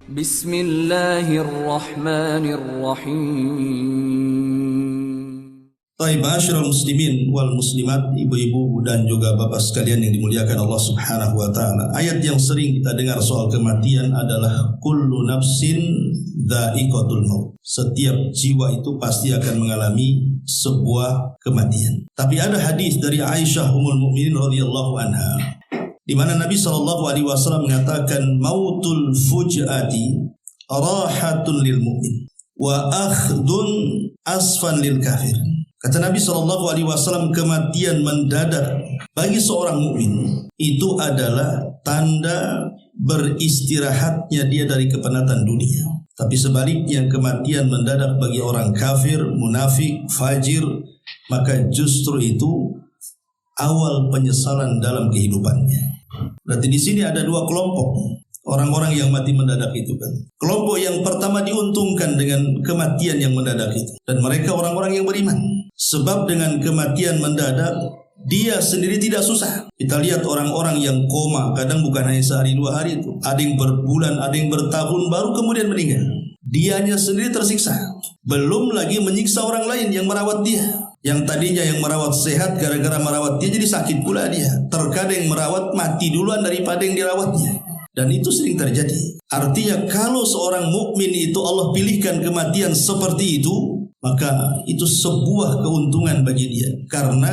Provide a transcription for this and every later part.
Bismillahirrahmanirrahim. Baik, ma'asyiral muslimin wal muslimat, ibu-ibu dan juga bapak sekalian yang dimuliakan Allah Subhanahu wa taala. Ayat yang sering kita dengar soal kematian adalah kullu nafsin dha'iqatul maut. Setiap jiwa itu pasti akan mengalami sebuah kematian. Tapi ada hadis dari Aisyah ummul mukminin radhiyallahu anha di mana Nabi sallallahu alaihi wasallam mengatakan mautul fujati rahatun lil mu'min wa akhdun asfan lil kafir. Kata Nabi SAW, kematian mendadak bagi seorang mukmin itu adalah tanda beristirahatnya dia dari kepenatan dunia. Tapi sebaliknya kematian mendadak bagi orang kafir, munafik, fajir, maka justru itu awal penyesalan dalam kehidupannya. Berarti di sini ada dua kelompok orang-orang yang mati mendadak itu kan. Kelompok yang pertama diuntungkan dengan kematian yang mendadak itu, dan mereka orang-orang yang beriman. Sebab dengan kematian mendadak dia sendiri tidak susah. Kita lihat orang-orang yang koma, kadang bukan hanya sehari dua hari itu, ada yang berbulan, ada yang bertahun baru kemudian meninggal. Dianya sendiri tersiksa, belum lagi menyiksa orang lain yang merawat dia. Yang tadinya yang merawat sehat, gara-gara merawat dia jadi sakit pula dia. Terkadang merawat mati duluan daripada yang dirawatnya. Dan itu sering terjadi. Artinya kalau seorang mukmin itu Allah pilihkan kematian seperti itu, maka itu sebuah keuntungan bagi dia, karena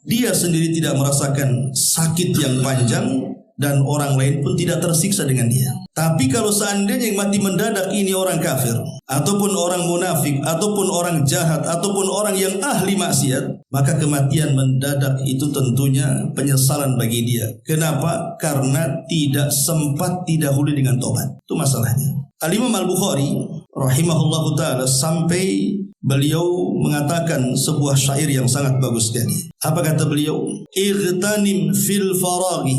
dia sendiri tidak merasakan sakit yang panjang dan orang lain pun tidak tersiksa dengan dia. Tapi kalau seandainya yang mati mendadak ini orang kafir, ataupun orang munafik, ataupun orang jahat, ataupun orang yang ahli maksiat, maka kematian mendadak itu tentunya penyesalan bagi dia. Kenapa? Karena tidak sempat didahului dengan tobat. Itu masalahnya. Al-Imam Al-Bukhari rahimahullahu ta'ala sampai beliau mengatakan sebuah syair yang sangat bagus sekali. Apa kata beliau? Ightanim fil faraghi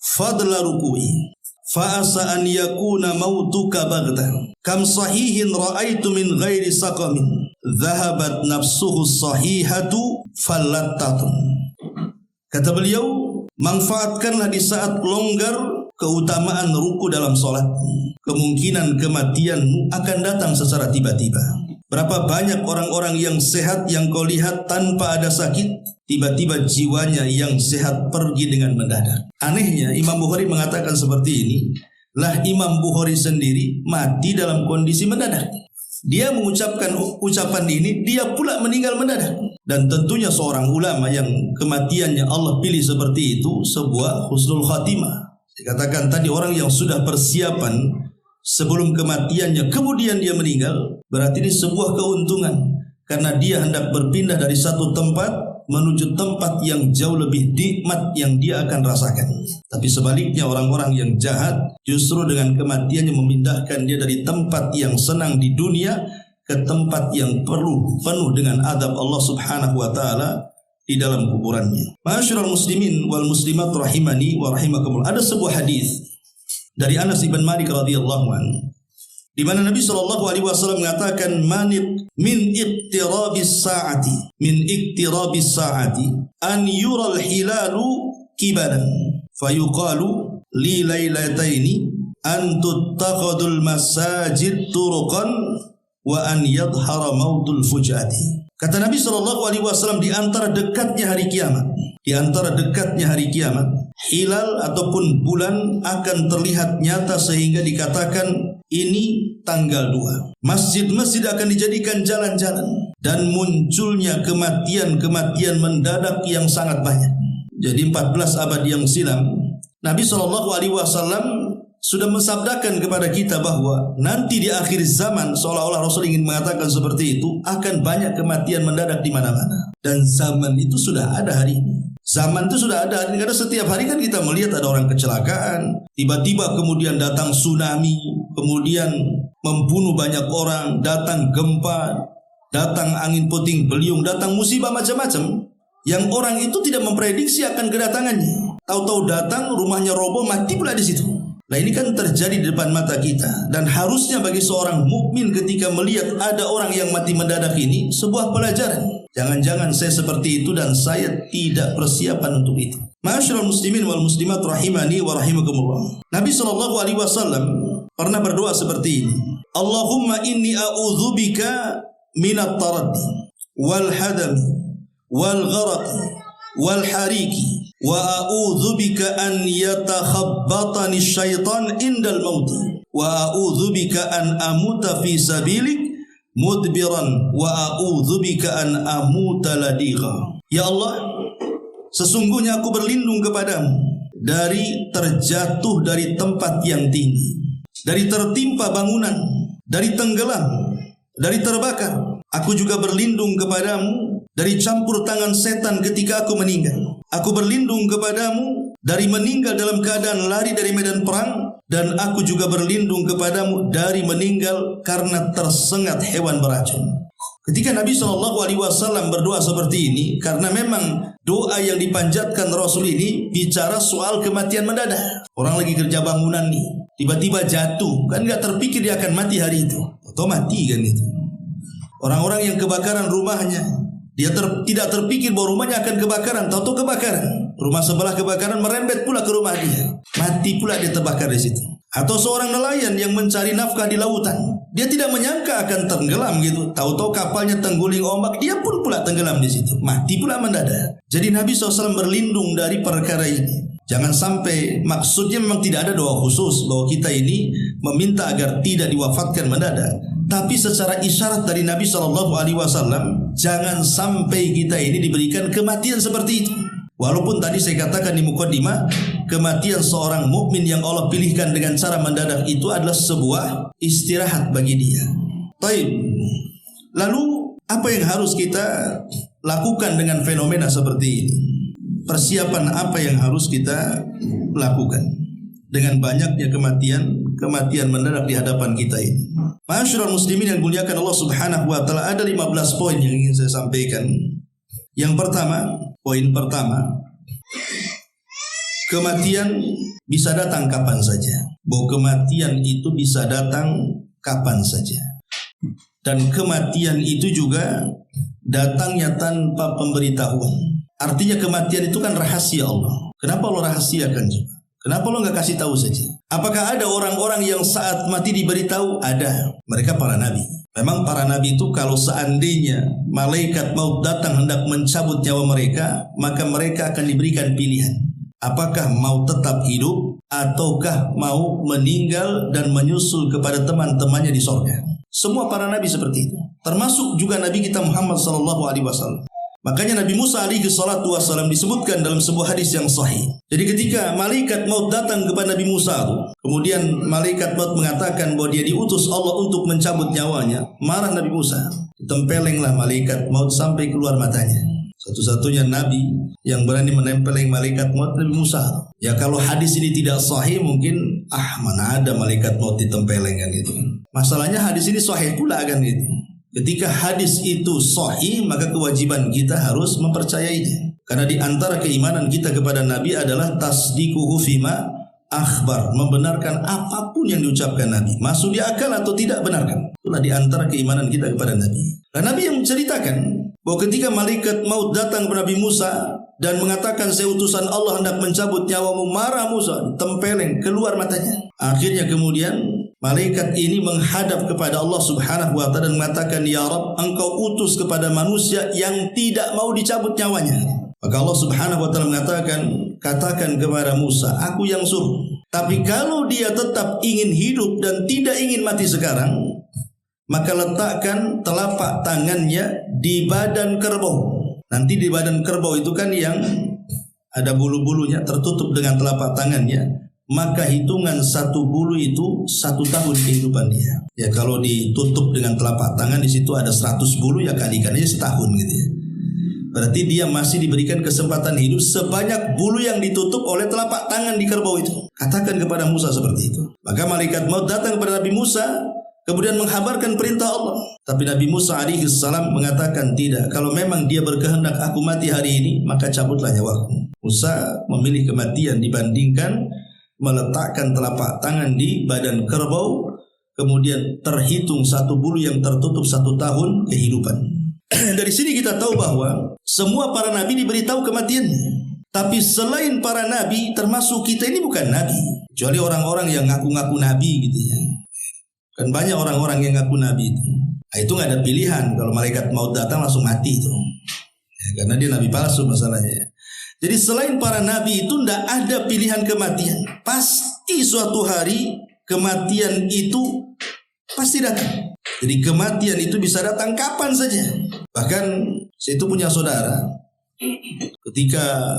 fadla ruku'i fa'asa an yakuna mautuka baghtah kam sahihin ra'aitu min ghairi saqamin dhahabat nafsuhu sahihatu fallattatun. Kata beliau, manfaatkanlah di saat longgar keutamaan ruku dalam salat. Kemungkinan kematianmu akan datang secara tiba-tiba. Berapa banyak orang-orang yang sehat yang kau lihat tanpa ada sakit, tiba-tiba jiwanya yang sehat pergi dengan mendadak. Anehnya Imam Bukhari mengatakan seperti ini, lah Imam Bukhari sendiri mati dalam kondisi mendadak. Dia mengucapkan ucapan ini, dia pula meninggal mendadak. Dan tentunya seorang ulama yang kematiannya Allah pilih seperti itu sebuah husnul khatimah. Dikatakan tadi orang yang sudah persiapan sebelum kematiannya kemudian dia meninggal, berarti ini sebuah keuntungan, karena dia hendak berpindah dari satu tempat menuju tempat yang jauh lebih nikmat yang dia akan rasakan. Tapi sebaliknya orang-orang yang jahat justru dengan kematiannya memindahkan dia dari tempat yang senang di dunia ke tempat yang penuh dengan adab Allah Subhanahu wa taala di dalam kuburannya. Ma'asyiral muslimin wal muslimat rahimani wa rahimakumullah. Ada sebuah hadis dari Anas bin Malik radhiyallahu anhu di mana Nabi sallallahu alaihi wasallam mengatakan min iqtirabis saati an yural hilalu kibalan fayuqalu li lailataini an tuttakhadul masajid turuqan wa an yadhhara mautul fujati. Kata Nabi SAW, di antara dekatnya hari kiamat, hilal ataupun bulan akan terlihat nyata sehingga dikatakan ini tanggal 2. Masjid-masjid akan dijadikan jalan-jalan dan munculnya kematian mendadak yang sangat banyak. Jadi 14 abad yang silam Nabi SAW sudah mensabdakan kepada kita bahwa nanti di akhir zaman, seolah-olah Rasul ingin mengatakan seperti itu, akan banyak kematian mendadak di mana-mana. Dan zaman itu sudah ada hari ini. Zaman itu sudah ada hari ini, karena setiap hari kan kita melihat ada orang kecelakaan, tiba-tiba kemudian datang tsunami, kemudian membunuh banyak orang, datang gempa, datang angin puting beliung, datang musibah macam-macam yang orang itu tidak memprediksi akan kedatangannya. Tahu-tahu datang, rumahnya roboh, mati pula di situ. Nah, ini kan terjadi di depan mata kita, dan harusnya bagi seorang mukmin ketika melihat ada orang yang mati mendadak ini sebuah pelajaran. Jangan-jangan saya seperti itu dan saya tidak persiapan untuk itu. Ma'asyiral muslimin wal muslimat rahimani wa rahimakumullah. Nabi SAW pernah berdoa seperti ini. Allahumma inni a'udzubika minat taraddi wal hadami wal gharaqi wal hariki wa a'udzubika an yatakhabbatani syaitan indal mauti wa a'udzubika an amuta fi sabilik mudbiran wa a'udzubika an amuta ladigha. Ya Allah, sesungguhnya aku berlindung kepadamu dari terjatuh dari tempat yang tinggi, dari tertimpa bangunan, dari tenggelam, dari terbakar. Aku juga berlindung kepadamu dari campur tangan setan ketika aku meninggal. Aku berlindung kepadamu dari meninggal dalam keadaan lari dari medan perang, dan aku juga berlindung kepadamu dari meninggal karena tersengat hewan beracun. Ketika Nabi SAW berdoa seperti ini, karena memang doa yang dipanjatkan Rasul ini bicara soal kematian mendadak. Orang lagi kerja bangunan nih, tiba-tiba jatuh, kan nggak terpikir dia akan mati hari itu, atau mati kan itu. Orang-orang yang kebakaran rumahnya, dia tidak terpikir bahwa rumahnya akan kebakaran, tahu-tahu kebakaran. Rumah sebelah kebakaran, merembet pula ke rumah dia, mati pula dia terbakar di situ. Atau seorang nelayan yang mencari nafkah di lautan, dia tidak menyangka akan tenggelam gitu. Tahu-tahu kapalnya tengguling ombak, dia pun pula tenggelam di situ, mati pula mendadak. Jadi Nabi SAW berlindung dari perkara ini. Jangan sampai, maksudnya memang tidak ada doa khusus bahwa kita ini meminta agar tidak diwafatkan mendadak. Tapi secara isyarat dari Nabi SAW, jangan sampai kita ini diberikan kematian seperti itu. Walaupun tadi saya katakan di mukadimah, kematian seorang mukmin yang Allah pilihkan dengan cara mendadak itu adalah sebuah istirahat bagi dia. Baik. Lalu apa yang harus kita lakukan dengan fenomena seperti ini? Persiapan apa yang harus kita lakukan dengan banyaknya kematian mendadak di hadapan kita ini? Ma'asyiral muslimin yang dimuliakan Allah Subhanahu wa taala, ada 15 poin yang ingin saya sampaikan. Yang pertama, poin pertama, kematian bisa datang kapan saja. Bahwa kematian itu bisa datang kapan saja. Dan kematian itu juga datangnya tanpa pemberitahuan. Artinya kematian itu kan rahasia Allah. Kenapa Allah rahasiakan juga? Kenapa Allah nggak kasih tahu saja? Apakah ada orang-orang yang saat mati diberitahu? Ada. Mereka para nabi. Memang para nabi itu kalau seandainya malaikat maut datang hendak mencabut nyawa mereka, maka mereka akan diberikan pilihan. Apakah mau tetap hidup ataukah mau meninggal dan menyusul kepada teman-temannya di surga? Semua para nabi seperti itu. Termasuk juga Nabi kita Muhammad SAW. Makanya Nabi Musa alaihi salatu wassalam disebutkan dalam sebuah hadis yang sahih. Jadi ketika malaikat maut datang kepada Nabi Musa, kemudian malaikat maut mengatakan bahwa dia diutus Allah untuk mencabut nyawanya, marah Nabi Musa. Ditempelenglah malaikat maut sampai keluar matanya. Satu-satunya nabi yang berani menempeleng malaikat maut Nabi Musa. Ya kalau hadis ini tidak sahih mungkin mana ada malaikat maut ditempeleng kan gitu. Masalahnya hadis ini sahih pula kan gitu. Ketika hadis itu sahih, maka kewajiban kita harus mempercayainya. Karena di antara keimanan kita kepada Nabi adalah tasdiquhu fima akhbar, membenarkan apapun yang diucapkan Nabi, masuk di akal atau tidak, benarkan. Itulah di antara keimanan kita kepada Nabi. Dan Nabi yang menceritakan bahwa ketika malaikat maut datang kepada Nabi Musa dan mengatakan saya utusan Allah hendak mencabut nyawamu, marah Musa, tempeleng keluar matanya. Akhirnya kemudian malaikat ini menghadap kepada Allah Subhanahu wa taala dan mengatakan, "Ya Rabb, Engkau utus kepada manusia yang tidak mau dicabut nyawanya." Maka Allah Subhanahu wa taala mengatakan, "Katakan kepada Musa, aku yang suruh. Tapi kalau dia tetap ingin hidup dan tidak ingin mati sekarang, maka letakkan telapak tangannya di badan kerbau." Nanti di badan kerbau itu kan yang ada bulu-bulunya tertutup dengan telapak tangannya. Maka hitungan satu bulu itu 1 tahun kehidupan dia. Ya kalau ditutup dengan telapak tangan, di situ ada 100 bulu, ya kalikan aja setahun gitu ya. Berarti dia masih diberikan kesempatan hidup sebanyak bulu yang ditutup oleh telapak tangan di kerbau itu. Katakan kepada Musa seperti itu. Maka malaikat maut datang kepada Nabi Musa, kemudian menghabarkan perintah Allah. Tapi Nabi Musa alaihi salam mengatakan tidak. Kalau memang dia berkehendak aku mati hari ini, maka cabutlah nyawaku. Musa memilih kematian dibandingkan meletakkan telapak tangan di badan kerbau, kemudian terhitung 1 bulu yang tertutup 1 tahun kehidupan. Dari sini kita tahu bahwa semua para nabi diberitahu kematiannya. Tapi selain para nabi, termasuk kita ini bukan nabi, kecuali orang-orang yang ngaku-ngaku nabi gitu ya. Kan banyak orang-orang yang ngaku nabi itu. Nah, itu nggak ada pilihan, kalau malaikat maut datang langsung mati itu. Ya, karena dia nabi palsu masalahnya. Jadi selain para nabi itu tidak ada pilihan kematian. Pasti suatu hari kematian itu pasti datang. Jadi kematian itu bisa datang kapan saja. Bahkan saya itu punya saudara, ketika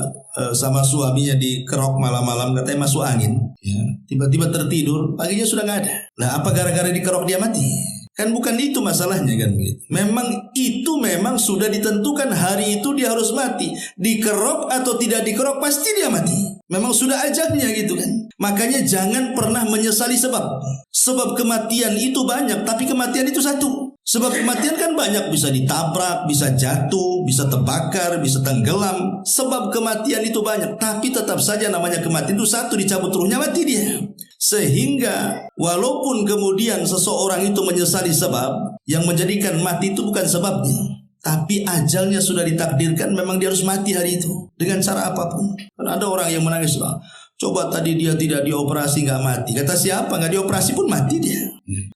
sama suaminya dikerok malam-malam katanya masuk angin, ya, tiba-tiba tertidur, paginya sudah nggak ada. Nah, apa gara-gara dikerok dia mati? Kan bukan itu masalahnya kan. Memang sudah ditentukan hari itu dia harus mati. Dikerok atau tidak dikerok pasti dia mati. Memang sudah ajalnya gitu kan. Makanya jangan pernah menyesali sebab. Sebab kematian itu banyak, tapi kematian itu satu. Sebab kematian kan banyak, bisa ditabrak, bisa jatuh, bisa terbakar, bisa tenggelam. Sebab kematian itu banyak, tapi tetap saja namanya kematian itu satu, dicabut ruhnya mati dia. Sehingga walaupun kemudian seseorang itu menyesali sebab, yang menjadikan mati itu bukan sebabnya, tapi ajalnya sudah ditakdirkan, memang dia harus mati hari itu dengan cara apapun. Kan ada orang yang menangis, coba tadi dia tidak dioperasi nggak mati. Kata siapa? Nggak dioperasi pun mati dia.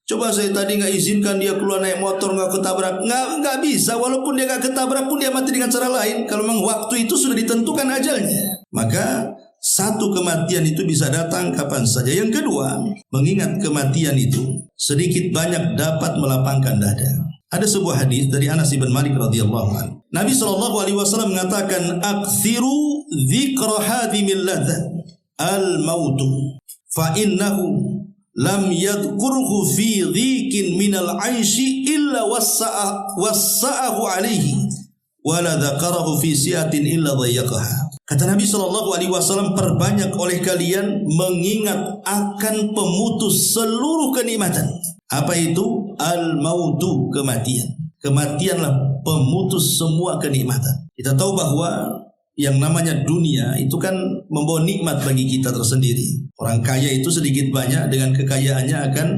Coba saya tadi nggak izinkan dia keluar naik motor nggak ketabrak, nggak bisa. Walaupun dia nggak ketabrak pun dia mati dengan cara lain. Kalau memang waktu itu sudah ditentukan ajalnya, maka satu kematian itu bisa datang kapan saja. Yang kedua, mengingat kematian itu sedikit banyak dapat melapangkan dada. Ada sebuah hadis dari Anas bin Malik radhiyallahu anhu. Nabi SAW mengatakan, "Aktsiru dzikra hadhimil ladzat al-mautu fa innahu lam yadhkurhu fi dhikin minal aishi illa wassa'ahu alaihi wa la dzakarahu fi si'atin illa dhayyaqaha." Kata Nabi SAW, perbanyak oleh kalian mengingat akan pemutus seluruh kenikmatan. Apa itu? Al-mautu, kematian. Kematianlah pemutus semua kenikmatan. Kita tahu bahwa yang namanya dunia itu kan membawa nikmat bagi kita tersendiri. Orang kaya itu sedikit banyak dengan kekayaannya akan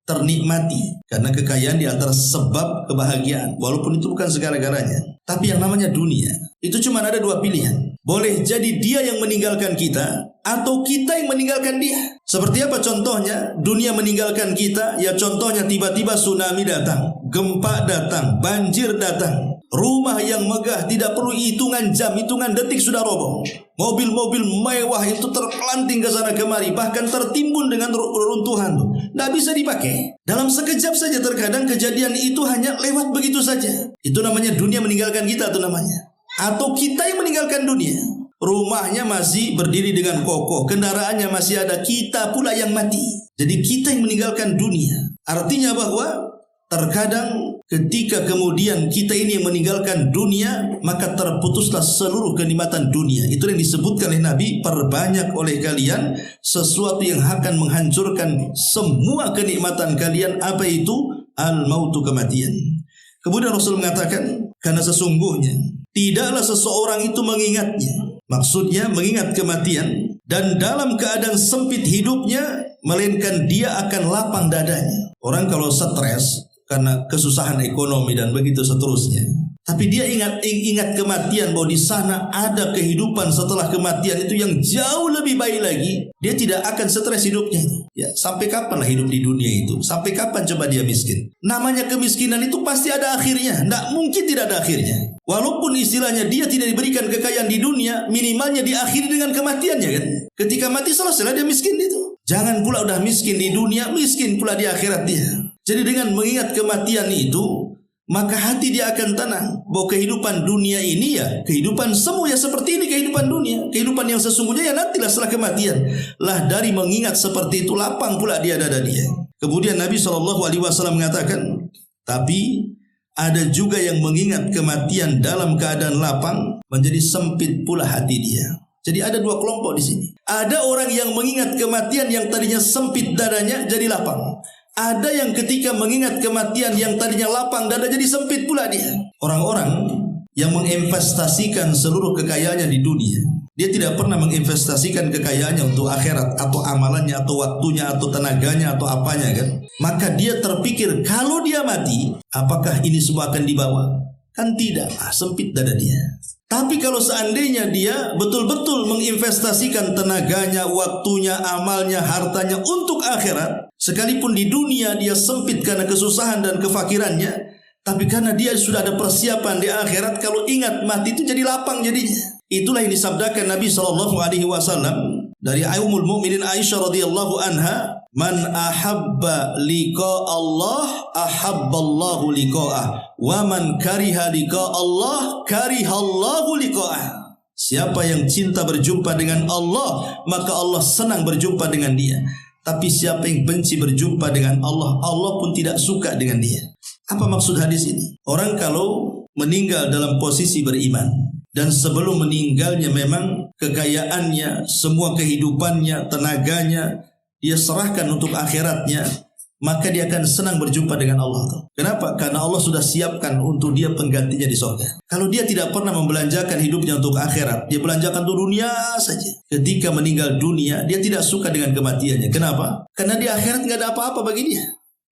ternikmati, karena kekayaan di antara sebab kebahagiaan, walaupun itu bukan segala-galanya. Tapi yang namanya dunia itu cuma ada dua pilihan. Boleh jadi dia yang meninggalkan kita, atau kita yang meninggalkan dia. Seperti apa contohnya? Dunia meninggalkan kita, ya contohnya tiba-tiba tsunami datang, gempa datang, banjir datang. Rumah yang megah tidak perlu hitungan jam, hitungan detik sudah roboh. Mobil-mobil mewah itu terpelanting ke sana kemari, bahkan tertimbun dengan reruntuhan. Tidak bisa dipakai. Dalam sekejap saja terkadang kejadian itu hanya lewat begitu saja. Itu namanya dunia meninggalkan kita itu namanya. Atau kita yang meninggalkan dunia. Rumahnya masih berdiri dengan kokoh, kendaraannya masih ada, kita pula yang mati. Jadi kita yang meninggalkan dunia. Artinya bahwa terkadang ketika kemudian kita ini yang meninggalkan dunia, maka terputuslah seluruh kenikmatan dunia. Itu yang disebutkan oleh Nabi, perbanyak oleh kalian sesuatu yang akan menghancurkan semua kenikmatan kalian. Apa itu? Al-mautu, kematian. Kemudian Rasul mengatakan, karena sesungguhnya tidaklah seseorang itu mengingatnya. Maksudnya mengingat kematian dan dalam keadaan sempit hidupnya, melainkan dia akan lapang dadanya. Orang kalau stres karena kesusahan ekonomi dan begitu seterusnya, tapi dia ingat kematian, bahwa di sana ada kehidupan setelah kematian itu yang jauh lebih baik lagi, dia tidak akan stres hidupnya. Ya, sampai kapanlah hidup di dunia itu? Sampai kapan coba dia miskin? Namanya kemiskinan itu pasti ada akhirnya. Tidak mungkin tidak ada akhirnya. Walaupun istilahnya dia tidak diberikan kekayaan di dunia, minimalnya diakhiri dengan kematiannya kan. Ketika mati selesai dia miskin itu. Jangan pula udah miskin di dunia, miskin pula di akhirat dia. Jadi dengan mengingat kematian itu, maka hati dia akan tenang bahwa kehidupan dunia ini ya kehidupan semu, ya seperti ini kehidupan dunia. Kehidupan yang sesungguhnya ya nantilah setelah kematian. Lah dari mengingat seperti itu, lapang pula dia dada dia. Kemudian Nabi SAW mengatakan, tapi ada juga yang mengingat kematian dalam keadaan lapang, menjadi sempit pula hati dia. Jadi ada dua kelompok di sini. Ada orang yang mengingat kematian yang tadinya sempit dadanya jadi lapang. Ada yang ketika mengingat kematian yang tadinya lapang dada jadi sempit pula dia. Orang-orang yang menginvestasikan seluruh kekayaannya di dunia, dia tidak pernah menginvestasikan kekayaannya untuk akhirat, atau amalannya, atau waktunya, atau tenaganya, atau apanya kan. Maka dia terpikir, kalau dia mati, apakah ini semua akan dibawa? Kan tidak, sempit dada dia. Tapi kalau seandainya dia betul-betul menginvestasikan tenaganya, waktunya, amalnya, hartanya untuk akhirat, sekalipun di dunia dia sempit karena kesusahan dan kefakirannya, tapi karena dia sudah ada persiapan di akhirat, kalau ingat mati itu jadi lapang jadinya. Itulah yang disabdakan Nabi SAW dari Ummul Mukminin Aisyah radhiyallahu anha, "Man ahabba liqa Allah, ahabballahu liqa'ah, wa man kariha liqa Allah, karihallahu liqa'ah." Siapa yang cinta berjumpa dengan Allah, maka Allah senang berjumpa dengan dia. Tapi siapa yang benci berjumpa dengan Allah, Allah pun tidak suka dengan dia. Apa maksud hadis ini? Orang kalau meninggal dalam posisi beriman, dan sebelum meninggalnya memang kekayaannya, semua kehidupannya, tenaganya dia serahkan untuk akhiratnya, maka dia akan senang berjumpa dengan Allah. Kenapa? Karena Allah sudah siapkan untuk dia penggantinya di surga. Kalau dia tidak pernah membelanjakan hidupnya untuk akhirat, dia belanjakan untuk dunia saja. Ketika meninggal dunia, dia tidak suka dengan kematiannya. Kenapa? Karena di akhirat nggak ada apa-apa bagi dia.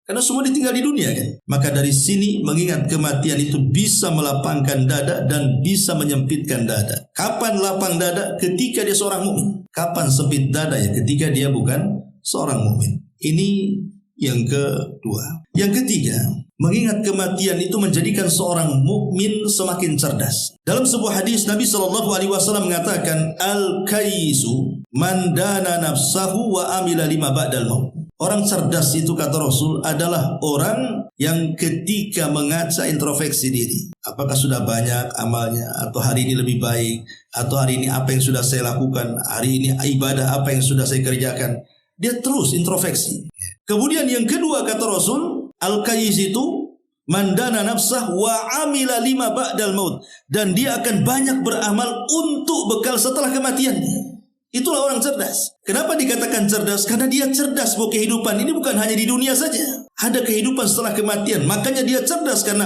Karena semua ditinggal di dunia kan. Maka dari sini mengingat kematian itu bisa melapangkan dada dan bisa menyempitkan dada. Kapan lapang dada? Ketika dia seorang mukmin. Kapan sempit dada? Ya ketika dia bukan seorang mukmin. Ini yang kedua. Yang ketiga, mengingat kematian itu menjadikan seorang mukmin semakin cerdas. Dalam sebuah hadis Nabi SAW mengatakan, "Al-kaisu man dana nafsahu wa amila lima ba'dal maut." Orang cerdas itu kata Rasul adalah orang yang ketika mengaca introspeksi diri. Apakah sudah banyak amalnya, atau hari ini lebih baik, atau hari ini apa yang sudah saya lakukan, hari ini ibadah apa yang sudah saya kerjakan. Dia terus introspeksi. Kemudian yang kedua kata Rasul, al-kayis itu mandana nafsah wa amila lima ba'dal maut, dan dia akan banyak beramal untuk bekal setelah kematiannya. Itulah orang cerdas. Kenapa dikatakan cerdas? Karena dia cerdas bahwa kehidupan ini bukan hanya di dunia saja. Ada kehidupan setelah kematian. Makanya dia cerdas karena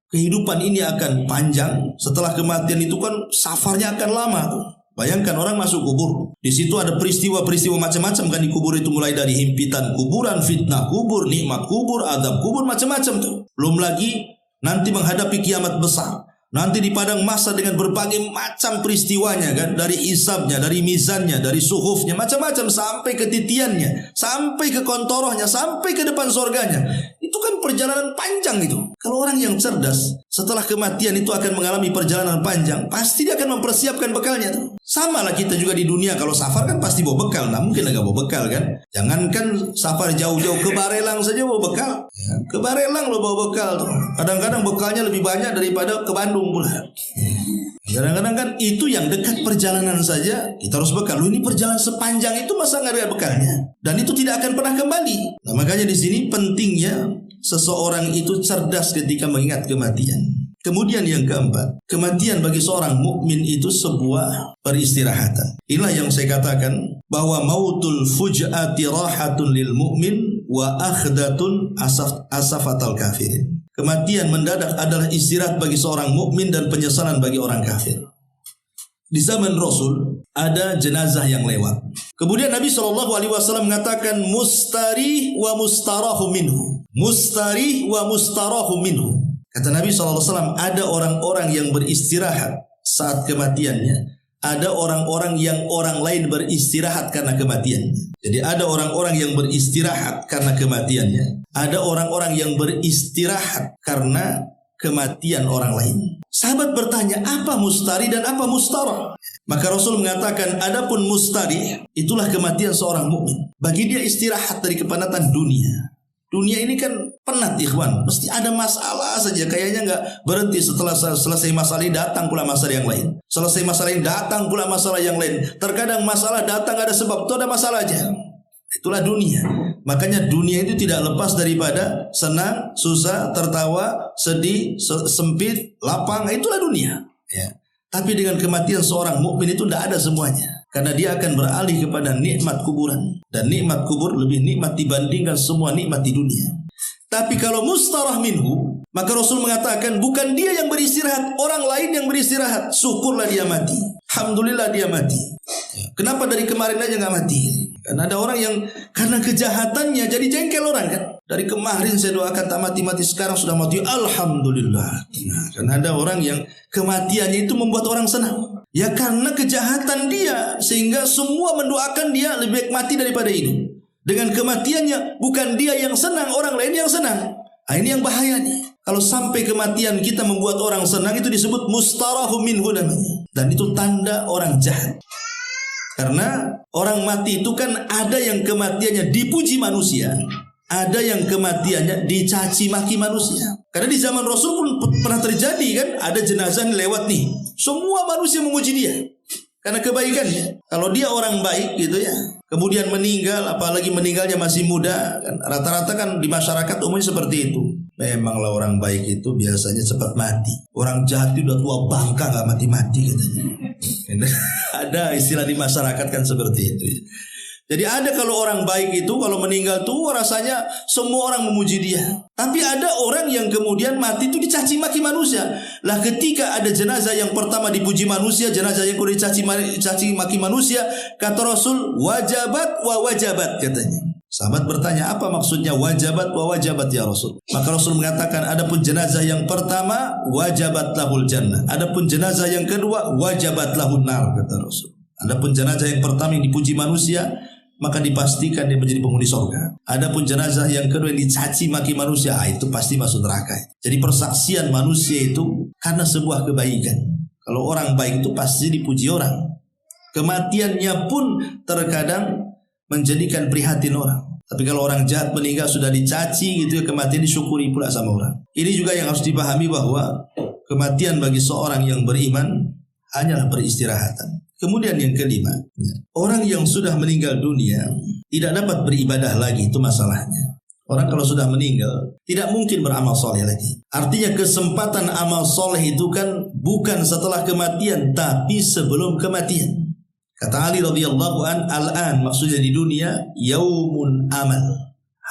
kehidupan ini akan panjang. Setelah kematian itu kan safarnya akan lama tuh. Bayangkan orang masuk kubur. Di situ ada peristiwa-peristiwa macam-macam kan di kubur itu, mulai dari himpitan kuburan, fitnah kubur, nikmat kubur, azab kubur, macam-macam tuh. Belum lagi nanti menghadapi kiamat besar. Nanti di padang mahsyar dengan berbagai macam peristiwanya kan, dari hisabnya, dari mizannya, dari suhufnya, macam-macam sampai ke titiannya, sampai ke kontorohnya, sampai ke depan surganya. Itu kan perjalanan panjang itu. Kalau orang yang cerdas setelah kematian itu akan mengalami perjalanan panjang, pasti dia akan mempersiapkan bekalnya tuh. Sama lah kita juga di dunia, kalau safar kan pasti bawa bekal. Nah mungkin nggak bawa bekal kan. Jangankan safar jauh-jauh, ke Barelang saja bawa bekal. Ke Barelang lo bawa bekal tuh. Kadang-kadang bekalnya lebih banyak daripada ke Bandung pula. Kadang-kadang kan itu yang dekat perjalanan saja kita harus bekal. Ini perjalanan sepanjang itu masa nggak ada bekalnya, dan itu tidak akan pernah kembali. Nah makanya di sini pentingnya seseorang itu cerdas ketika mengingat kematian. Kemudian yang keempat, kematian bagi seorang mukmin itu sebuah peristirahatan. Inilah yang saya katakan bahwa mautul fuj'ati rahatun lil mu'min wa akhdatun asafatal kafirin. Kematian mendadak adalah istirahat bagi seorang mukmin dan penyesalan bagi orang kafir. Di zaman Rasul ada jenazah yang lewat. Kemudian Nabi SAW mengatakan mustarih wa mustarahu minhu. Mustarih wa mustarahu minhu. Kata Nabi SAW, ada orang-orang yang beristirahat saat kematiannya. Ada orang-orang yang orang lain beristirahat karena kematiannya. Jadi ada orang-orang yang beristirahat karena kematiannya. Ada orang-orang yang beristirahat karena kematian orang lain. Sahabat bertanya, apa mustari dan apa mustarah? Maka Rasul mengatakan, adapun mustari itulah kematian seorang mukmin. Bagi dia istirahat dari kepenatan dunia. Dunia ini kan penat ikhwan, mesti ada masalah saja, kayaknya nggak berhenti. Setelah selesai masalah ini datang pula masalah yang lain. Selesai masalah ini datang pula masalah yang lain. Terkadang masalah datang ada sebab, itu ada masalah aja. Itulah dunia. Makanya dunia itu tidak lepas daripada senang, susah, tertawa, sedih, sempit, lapang. Itulah dunia. Ya. Tapi dengan kematian seorang mukmin itu tidak ada semuanya. Karena dia akan beralih kepada nikmat kuburan. Dan nikmat kubur lebih nikmat dibandingkan semua nikmat di dunia. Tapi kalau mustarah minhu, maka Rasul mengatakan bukan dia yang beristirahat, orang lain yang beristirahat. Syukurlah dia mati. Alhamdulillah dia mati. Kenapa dari kemarin aja nggak mati? Karena ada orang yang karena kejahatannya jadi jengkel orang kan. Dari kemarin saya doakan tak mati-mati, sekarang sudah mati, alhamdulillah. Nah, karena ada orang yang kematiannya itu membuat orang senang. Ya karena kejahatan dia, sehingga semua mendoakan dia lebih baik mati daripada hidup. Dengan kematiannya bukan dia yang senang, orang lain yang senang. Nah, ini yang bahayanya. Kalau sampai kematian kita membuat orang senang, itu disebut mustarahum minhu namanya. Dan itu tanda orang jahat. Karena orang mati itu kan ada yang kematiannya dipuji manusia, ada yang kematiannya dicaci maki manusia. Karena di zaman Rasul pun pernah terjadi kan, ada jenazah yang lewat nih, semua manusia memuji dia karena kebaikannya. Kalau dia orang baik gitu ya, kemudian meninggal, apalagi meninggalnya masih muda, kan rata-rata kan di masyarakat umumnya seperti itu. Memanglah orang baik itu biasanya cepat mati. Orang jahat itu udah tua bangka nggak mati-mati katanya. Ada istilah di masyarakat kan seperti itu. Jadi ada kalau orang baik itu kalau meninggal tuh rasanya semua orang memuji dia. Tapi ada orang yang kemudian mati itu dicaci maki manusia. Lah ketika ada jenazah yang pertama dipuji manusia, jenazah yang kedua dicaci maki manusia, kata Rasul wajabat wa wajabat katanya. Sahabat bertanya, apa maksudnya wajabat wa wajabat ya Rasul? Maka Rasul mengatakan, adapun jenazah yang pertama wajabat lahul jannah, adapun jenazah yang kedua wajabat lahun nar, kata Rasul. Adapun jenazah yang pertama yang dipuji manusia, maka dipastikan dia menjadi penghuni surga. Adapun jenazah yang kedua yang dicaci maki manusia, itu pasti masuk neraka. Jadi persaksian manusia itu karena sebuah kebaikan. Kalau orang baik itu pasti dipuji orang. Kematiannya pun terkadang menjadikan prihatin orang. Tapi kalau orang jahat meninggal sudah dicaci gitu ya, kematian disyukuri pula sama orang. Ini juga yang harus dipahami bahwa kematian bagi seorang yang beriman hanyalah peristirahatan. Kemudian yang kelima, orang yang sudah meninggal dunia tidak dapat beribadah lagi, itu masalahnya. Orang kalau sudah meninggal tidak mungkin beramal soleh lagi. Artinya kesempatan amal soleh itu kan bukan setelah kematian, tapi sebelum kematian. Kata Ali radhiyallahu an, al-an maksudnya di dunia yaumun amal,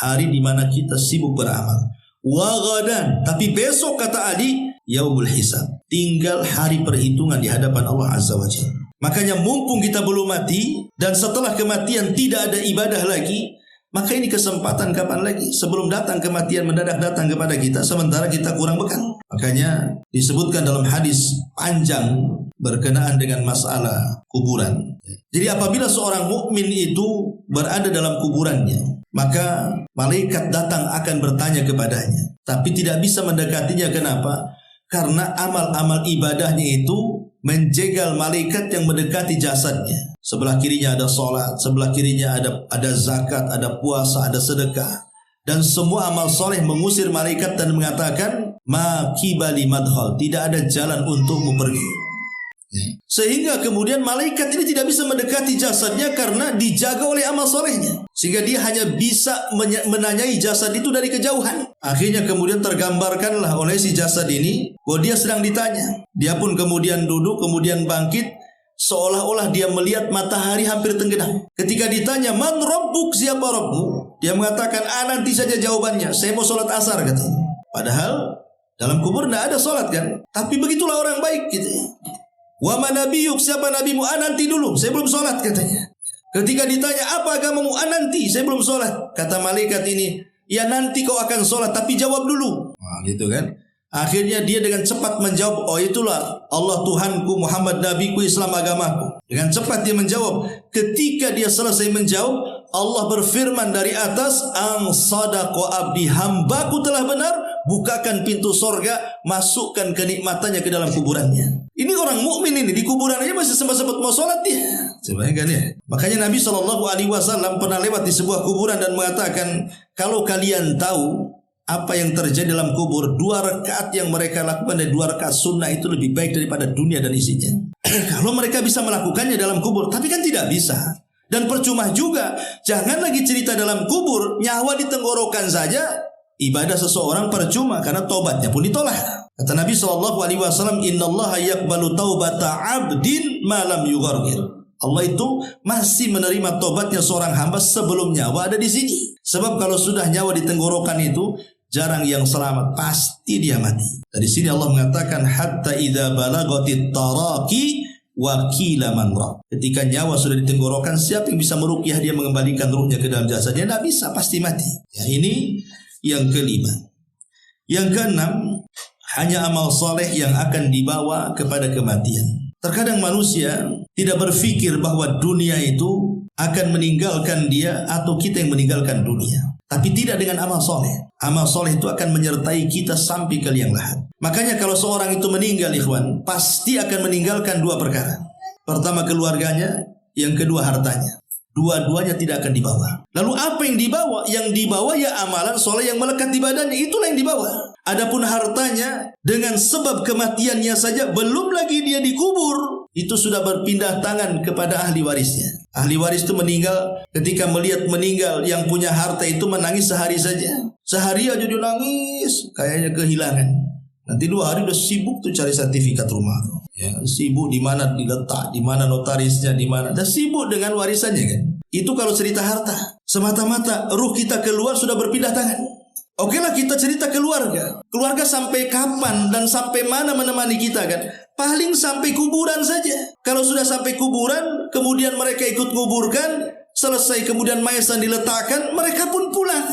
hari di mana kita sibuk beramal. Wa ghadan, tapi besok kata Ali yaumul hisab, tinggal hari perhitungan di hadapan Allah Azza wa Jalla. Makanya mumpung kita belum mati dan setelah kematian tidak ada ibadah lagi, maka ini kesempatan kapan lagi? Sebelum datang kematian mendadak datang kepada kita, sementara kita kurang bekal. Makanya disebutkan dalam hadis panjang berkenaan dengan masalah kuburan. Jadi apabila seorang mukmin itu berada dalam kuburannya, maka malaikat datang akan bertanya kepadanya, tapi tidak bisa mendekatinya. Kenapa? Karena amal-amal ibadahnya itu menjegal malaikat yang mendekati jasadnya. Sebelah kirinya ada sholat, sebelah kirinya ada zakat, ada puasa, ada sedekah, dan semua amal soleh mengusir malaikat dan mengatakan ma kibali madkhal, tidak ada jalan untukmu pergi. Sehingga kemudian malaikat ini tidak bisa mendekati jasadnya karena dijaga oleh amal solehnya. Sehingga dia hanya bisa menanyai jasad itu dari kejauhan. Akhirnya kemudian tergambarkanlah oleh si jasad ini bahwa dia sedang ditanya. Dia pun kemudian duduk, kemudian bangkit, seolah-olah dia melihat matahari hampir tenggelam. Ketika ditanya man rabbuk, siapa Rabbmu, dia mengatakan nanti saja jawabannya, saya mau sholat asar katanya. Padahal dalam kubur tidak ada sholat kan. Tapi begitulah orang baik gitu ya. Wa man nabiyuk, siapa nabimu? Nanti dulu, saya belum sholat katanya. Ketika ditanya apa agamamu? Nanti, saya belum sholat. Kata malaikat ini, ya nanti kau akan sholat, tapi jawab dulu. Nah, gitu kan. Akhirnya dia dengan cepat menjawab, oh itulah Allah Tuhanku, Muhammad Nabiku, Islam agamaku. Dengan cepat dia menjawab. Ketika dia selesai menjawab, Allah berfirman dari atas, ang sadaqa abdi, hambaku telah benar, bukakan pintu sorga, masukkan kenikmatannya ke dalam kuburannya. Ini orang mukmin ini di kuburan aja masih sempat-sempat mau sholat dia. Sebenarnya kan ya. Makanya Nabi SAW pernah lewat di sebuah kuburan dan mengatakan, kalau kalian tahu apa yang terjadi dalam kubur, 2 rakaat yang mereka lakukan dan 2 rakaat sunnah itu lebih baik daripada dunia dan isinya. Kalau mereka bisa melakukannya dalam kubur, tapi kan tidak bisa. Dan percuma juga, jangan lagi cerita dalam kubur, nyawa di tenggorokan saja, ibadah seseorang percuma karena tobatnya pun ditolak. Kata Nabi SAW, innallaha yaqbalu taubata abdin malam yughargir. Allah itu masih menerima tobatnya seorang hamba sebelum nyawa ada di sini. Sebab kalau sudah nyawa di tenggorokan itu, jarang yang selamat, pasti dia mati. Dari sini Allah mengatakan hatta idza balagatit taraqi wakila man raq. Ketika nyawa sudah di tenggorokan, siapa yang bisa meruqyah dia, mengembalikan ruhnya ke dalam jasadnya? Tidak bisa, pasti mati. Ya, ini yang kelima. Yang keenam, hanya amal soleh yang akan dibawa kepada kematian. Terkadang manusia tidak berpikir bahwa dunia itu akan meninggalkan dia atau kita yang meninggalkan dunia. Tapi tidak dengan amal soleh. Amal soleh itu akan menyertai kita sampai ke liang lahat. Makanya kalau seorang itu meninggal, ikhwan, pasti akan meninggalkan dua perkara. Pertama keluarganya, yang kedua hartanya. Dua-duanya tidak akan dibawa. Lalu apa yang dibawa? Yang dibawa ya amalan soleh yang melekat di badannya. Itulah yang dibawa. Adapun hartanya, dengan sebab kematiannya saja, belum lagi dia dikubur, itu sudah berpindah tangan kepada ahli warisnya. Ahli waris itu meninggal, ketika melihat meninggal yang punya harta itu menangis sehari saja. Sehari aja dia nangis, kayaknya kehilangan. Nanti 2 hari udah sibuk tuh cari sertifikat rumah tuh. Ya, sibuk di mana diletak, di mana notarisnya, di mana. Dan sibuk dengan warisannya kan. Itu kalau cerita harta. Semata-mata ruh kita keluar sudah berpindah tangan. Oke lah, kita cerita keluarga. Keluarga sampai kapan dan sampai mana menemani kita kan? Paling sampai kuburan saja. Kalau sudah sampai kuburan, kemudian mereka ikut nguburkan, selesai kemudian mayat diletakkan, mereka pun pulang.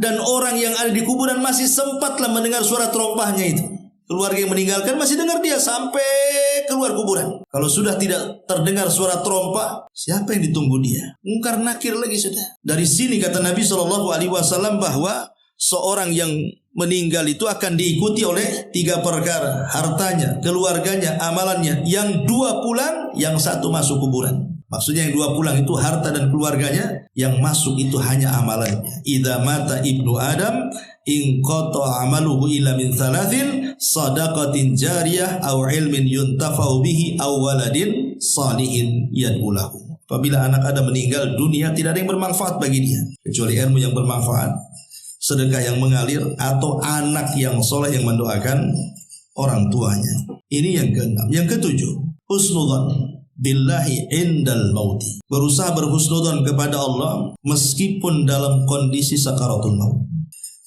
Dan orang yang ada di kuburan masih sempatlah mendengar suara terompahnya itu. Keluarga yang meninggalkan masih dengar dia sampai keluar kuburan. Kalau sudah tidak terdengar suara terompah, siapa yang ditunggu dia? Mungkar nakir lagi sudah. Dari sini kata Nabi SAW bahwa seorang yang meninggal itu akan diikuti oleh 3 perkara. Hartanya, keluarganya, amalannya. Yang 2 pulang, yang 1 masuk kuburan. Maksudnya yang 2 pulang itu harta dan keluarganya, yang masuk itu hanya amalannya. Idza mata ibnu Adam in qata amaluhu illa min 3, sadaqatin jariyah aw ilmin yuntafa'u bihi aw waladin salihin yad'u lahu. Apabila anak Adam meninggal dunia, tidak ada yang bermanfaat bagi dia kecuali ilmu yang bermanfaat, sedekah yang mengalir, atau anak yang soleh yang mendoakan orang tuanya. Ini yang ke-6. Yang ke-7, husnudzan billahi indal mauti. Berusaha berhusnudzon kepada Allah meskipun dalam kondisi sakaratul maut.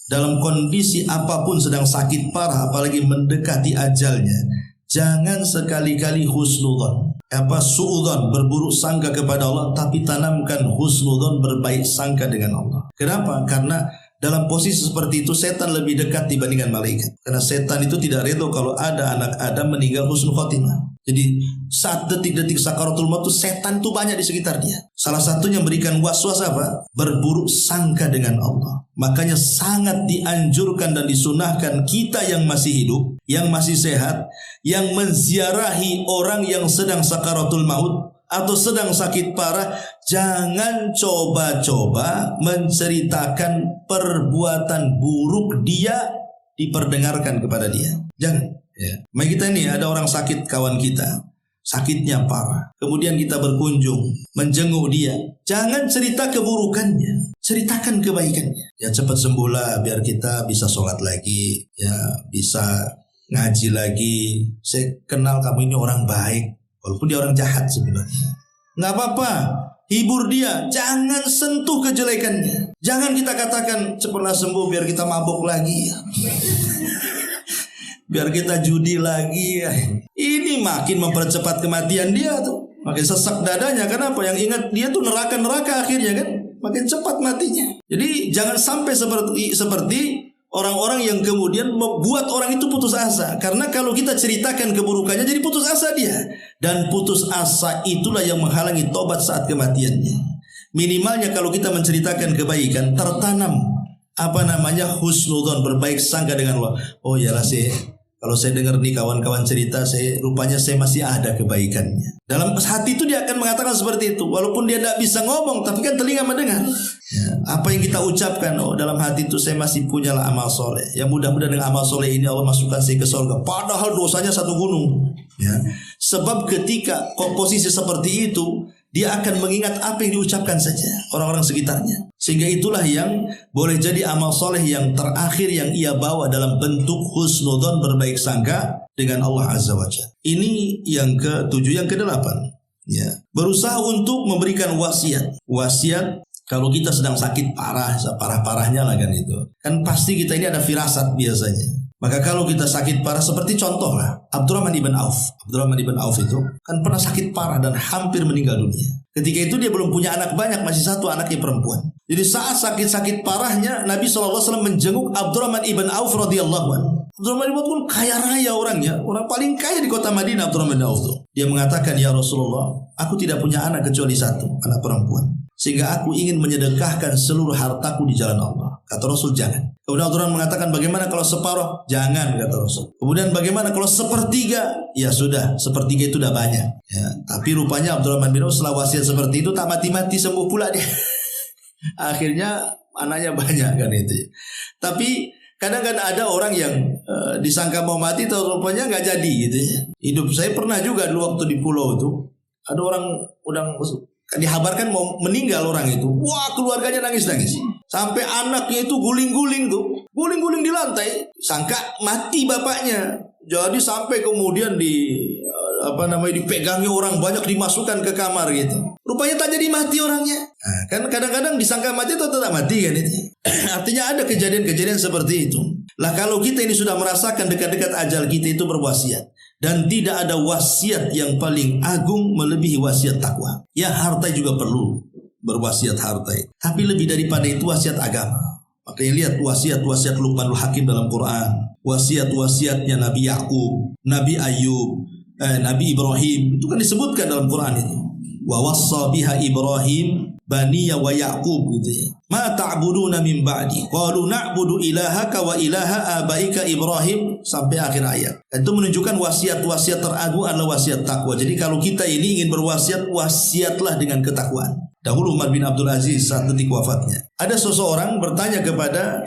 Dalam kondisi apapun, sedang sakit parah, apalagi mendekati ajalnya, jangan sekali-kali husnudzon, suudzon, berburuk sangka kepada Allah, tapi tanamkan husnudzon, berbaik sangka dengan Allah. Kenapa? Karena dalam posisi seperti itu setan lebih dekat dibandingkan malaikat. Karena setan itu tidak redha kalau ada anak Adam meninggal husnul khotimah. Jadi saat detik-detik sakaratul maut itu setan itu banyak di sekitar dia. Salah satunya memberikan waswas apa? Berburuk sangka dengan Allah. Makanya sangat dianjurkan dan disunahkan kita yang masih hidup, yang masih sehat, yang menziarahi orang yang sedang sakaratul maut atau sedang sakit parah, jangan coba-coba menceritakan perbuatan buruk dia diperdengarkan kepada dia. Jangan. Ya. Mari kita ini ada orang sakit, kawan kita, sakitnya parah. Kemudian kita berkunjung, menjenguk dia. Jangan cerita keburukannya, ceritakan kebaikannya. Ya cepat sembuhlah biar kita bisa sholat lagi, ya bisa ngaji lagi. Saya kenal kamu ini orang baik, walaupun dia orang jahat sebenarnya. Nggak apa-apa, hibur dia. Jangan sentuh kejelekannya. Jangan kita katakan cepatlah sembuh biar kita mabuk lagi. Biar kita judi lagi. Ini makin mempercepat kematian dia tuh. Makin sesak dadanya. Kenapa? Yang ingat dia tuh neraka akhirnya kan. Makin cepat matinya. Jadi jangan sampai seperti orang-orang yang kemudian membuat orang itu putus asa. Karena kalau kita ceritakan keburukannya, jadi putus asa dia. Dan putus asa itulah yang menghalangi tobat saat kematiannya. Minimalnya kalau kita menceritakan kebaikan, tertanam husnudzon, berbaik sangka dengan Allah. Oh iyalah kalau saya dengar nih kawan-kawan cerita, rupanya saya masih ada kebaikannya. Dalam hati itu dia akan mengatakan seperti itu. Walaupun dia tidak bisa ngomong, tapi kan telinga mendengar. Ya, apa yang kita ucapkan, dalam hati itu saya masih punyalah amal soleh. Ya mudah-mudahan dengan amal soleh ini Allah masukkan saya ke surga. Padahal dosanya 1 gunung. Ya. Sebab ketika posisi seperti itu, dia akan mengingat apa yang diucapkan saja orang-orang sekitarnya. Sehingga itulah yang boleh jadi amal soleh yang terakhir yang ia bawa dalam bentuk husnudzon, berbaik sangka dengan Allah Azza wa Jalla. Ini yang ke-7. Yang ke-8, ya, berusaha untuk memberikan wasiat. Wasiat kalau kita sedang sakit parah, parah-parahnya lah kan itu. Kan pasti kita ini ada firasat biasanya. Maka kalau kita sakit parah, seperti contoh lah Abdurrahman ibn Auf. Abdurrahman ibn Auf itu kan pernah sakit parah dan hampir meninggal dunia. Ketika itu dia belum punya anak banyak, masih satu anaknya perempuan. Jadi saat sakit-sakit parahnya, Nabi SAW menjenguk Abdurrahman ibn Auf radhiyallahu anhu. Abdurrahman ibn Auf pun kaya raya orangnya, orang paling kaya di kota Madinah. Abdurrahman ibn Auf itu, dia mengatakan, ya Rasulullah, aku tidak punya anak kecuali satu, anak perempuan. Sehingga aku ingin menyedekahkan seluruh hartaku di jalan Allah. Kata Rasul, jangan. Kemudian Abdurrahman mengatakan, bagaimana kalau separuh? Jangan, kata Rasul. Kemudian bagaimana kalau sepertiga? Ya sudah, sepertiga itu udah banyak. Ya, tapi rupanya Abdurrahman bin Auf setelah wasiat seperti itu tak mati-mati, sembuh pula dia. Akhirnya anaknya banyak kan itu. Tapi kadang-kadang ada orang yang disangka mau mati, atau rupanya nggak jadi gitu ya. Hidup saya pernah juga dulu waktu di pulau itu, ada orang udah dihabarkan mau meninggal orang itu. Wah, keluarganya nangis-nangis. Sampai anaknya itu guling-guling tuh. Guling-guling di lantai. Sangka mati bapaknya. Jadi sampai kemudian dipegangi orang banyak, dimasukkan ke kamar gitu. Rupanya tak jadi mati orangnya. Nah, kan kadang-kadang disangka mati atau tak mati kan itu. Artinya ada kejadian-kejadian seperti itu. Lah kalau kita ini sudah merasakan dekat-dekat ajal, kita itu berwasiat. Dan tidak ada wasiat yang paling agung melebihi wasiat takwa. Ya, harta juga perlu berwasiat harta. Tapi lebih daripada itu wasiat agama. Makanya lihat wasiat-wasiat Luqmanul Hakim dalam Quran. Wasiat-wasiatnya Nabi Yakub, Nabi Ayub, Nabi Ibrahim. Itu kan disebutkan dalam Quran itu. Wa wassa biha Ibrahim baniya wa Yaqub gitu ya. Ma ta'buduna min ba'di qalu na'budu ilahaka wa ilaha abaika Ibrahim sampai akhir ayat. Itu menunjukkan wasiat-wasiat teragung adalah wasiat takwa. Jadi kalau kita ini ingin berwasiat, wasiatlah dengan ketakwaan. Dahulu Umar bin Abdul Aziz saat detik wafatnya, ada seseorang bertanya kepada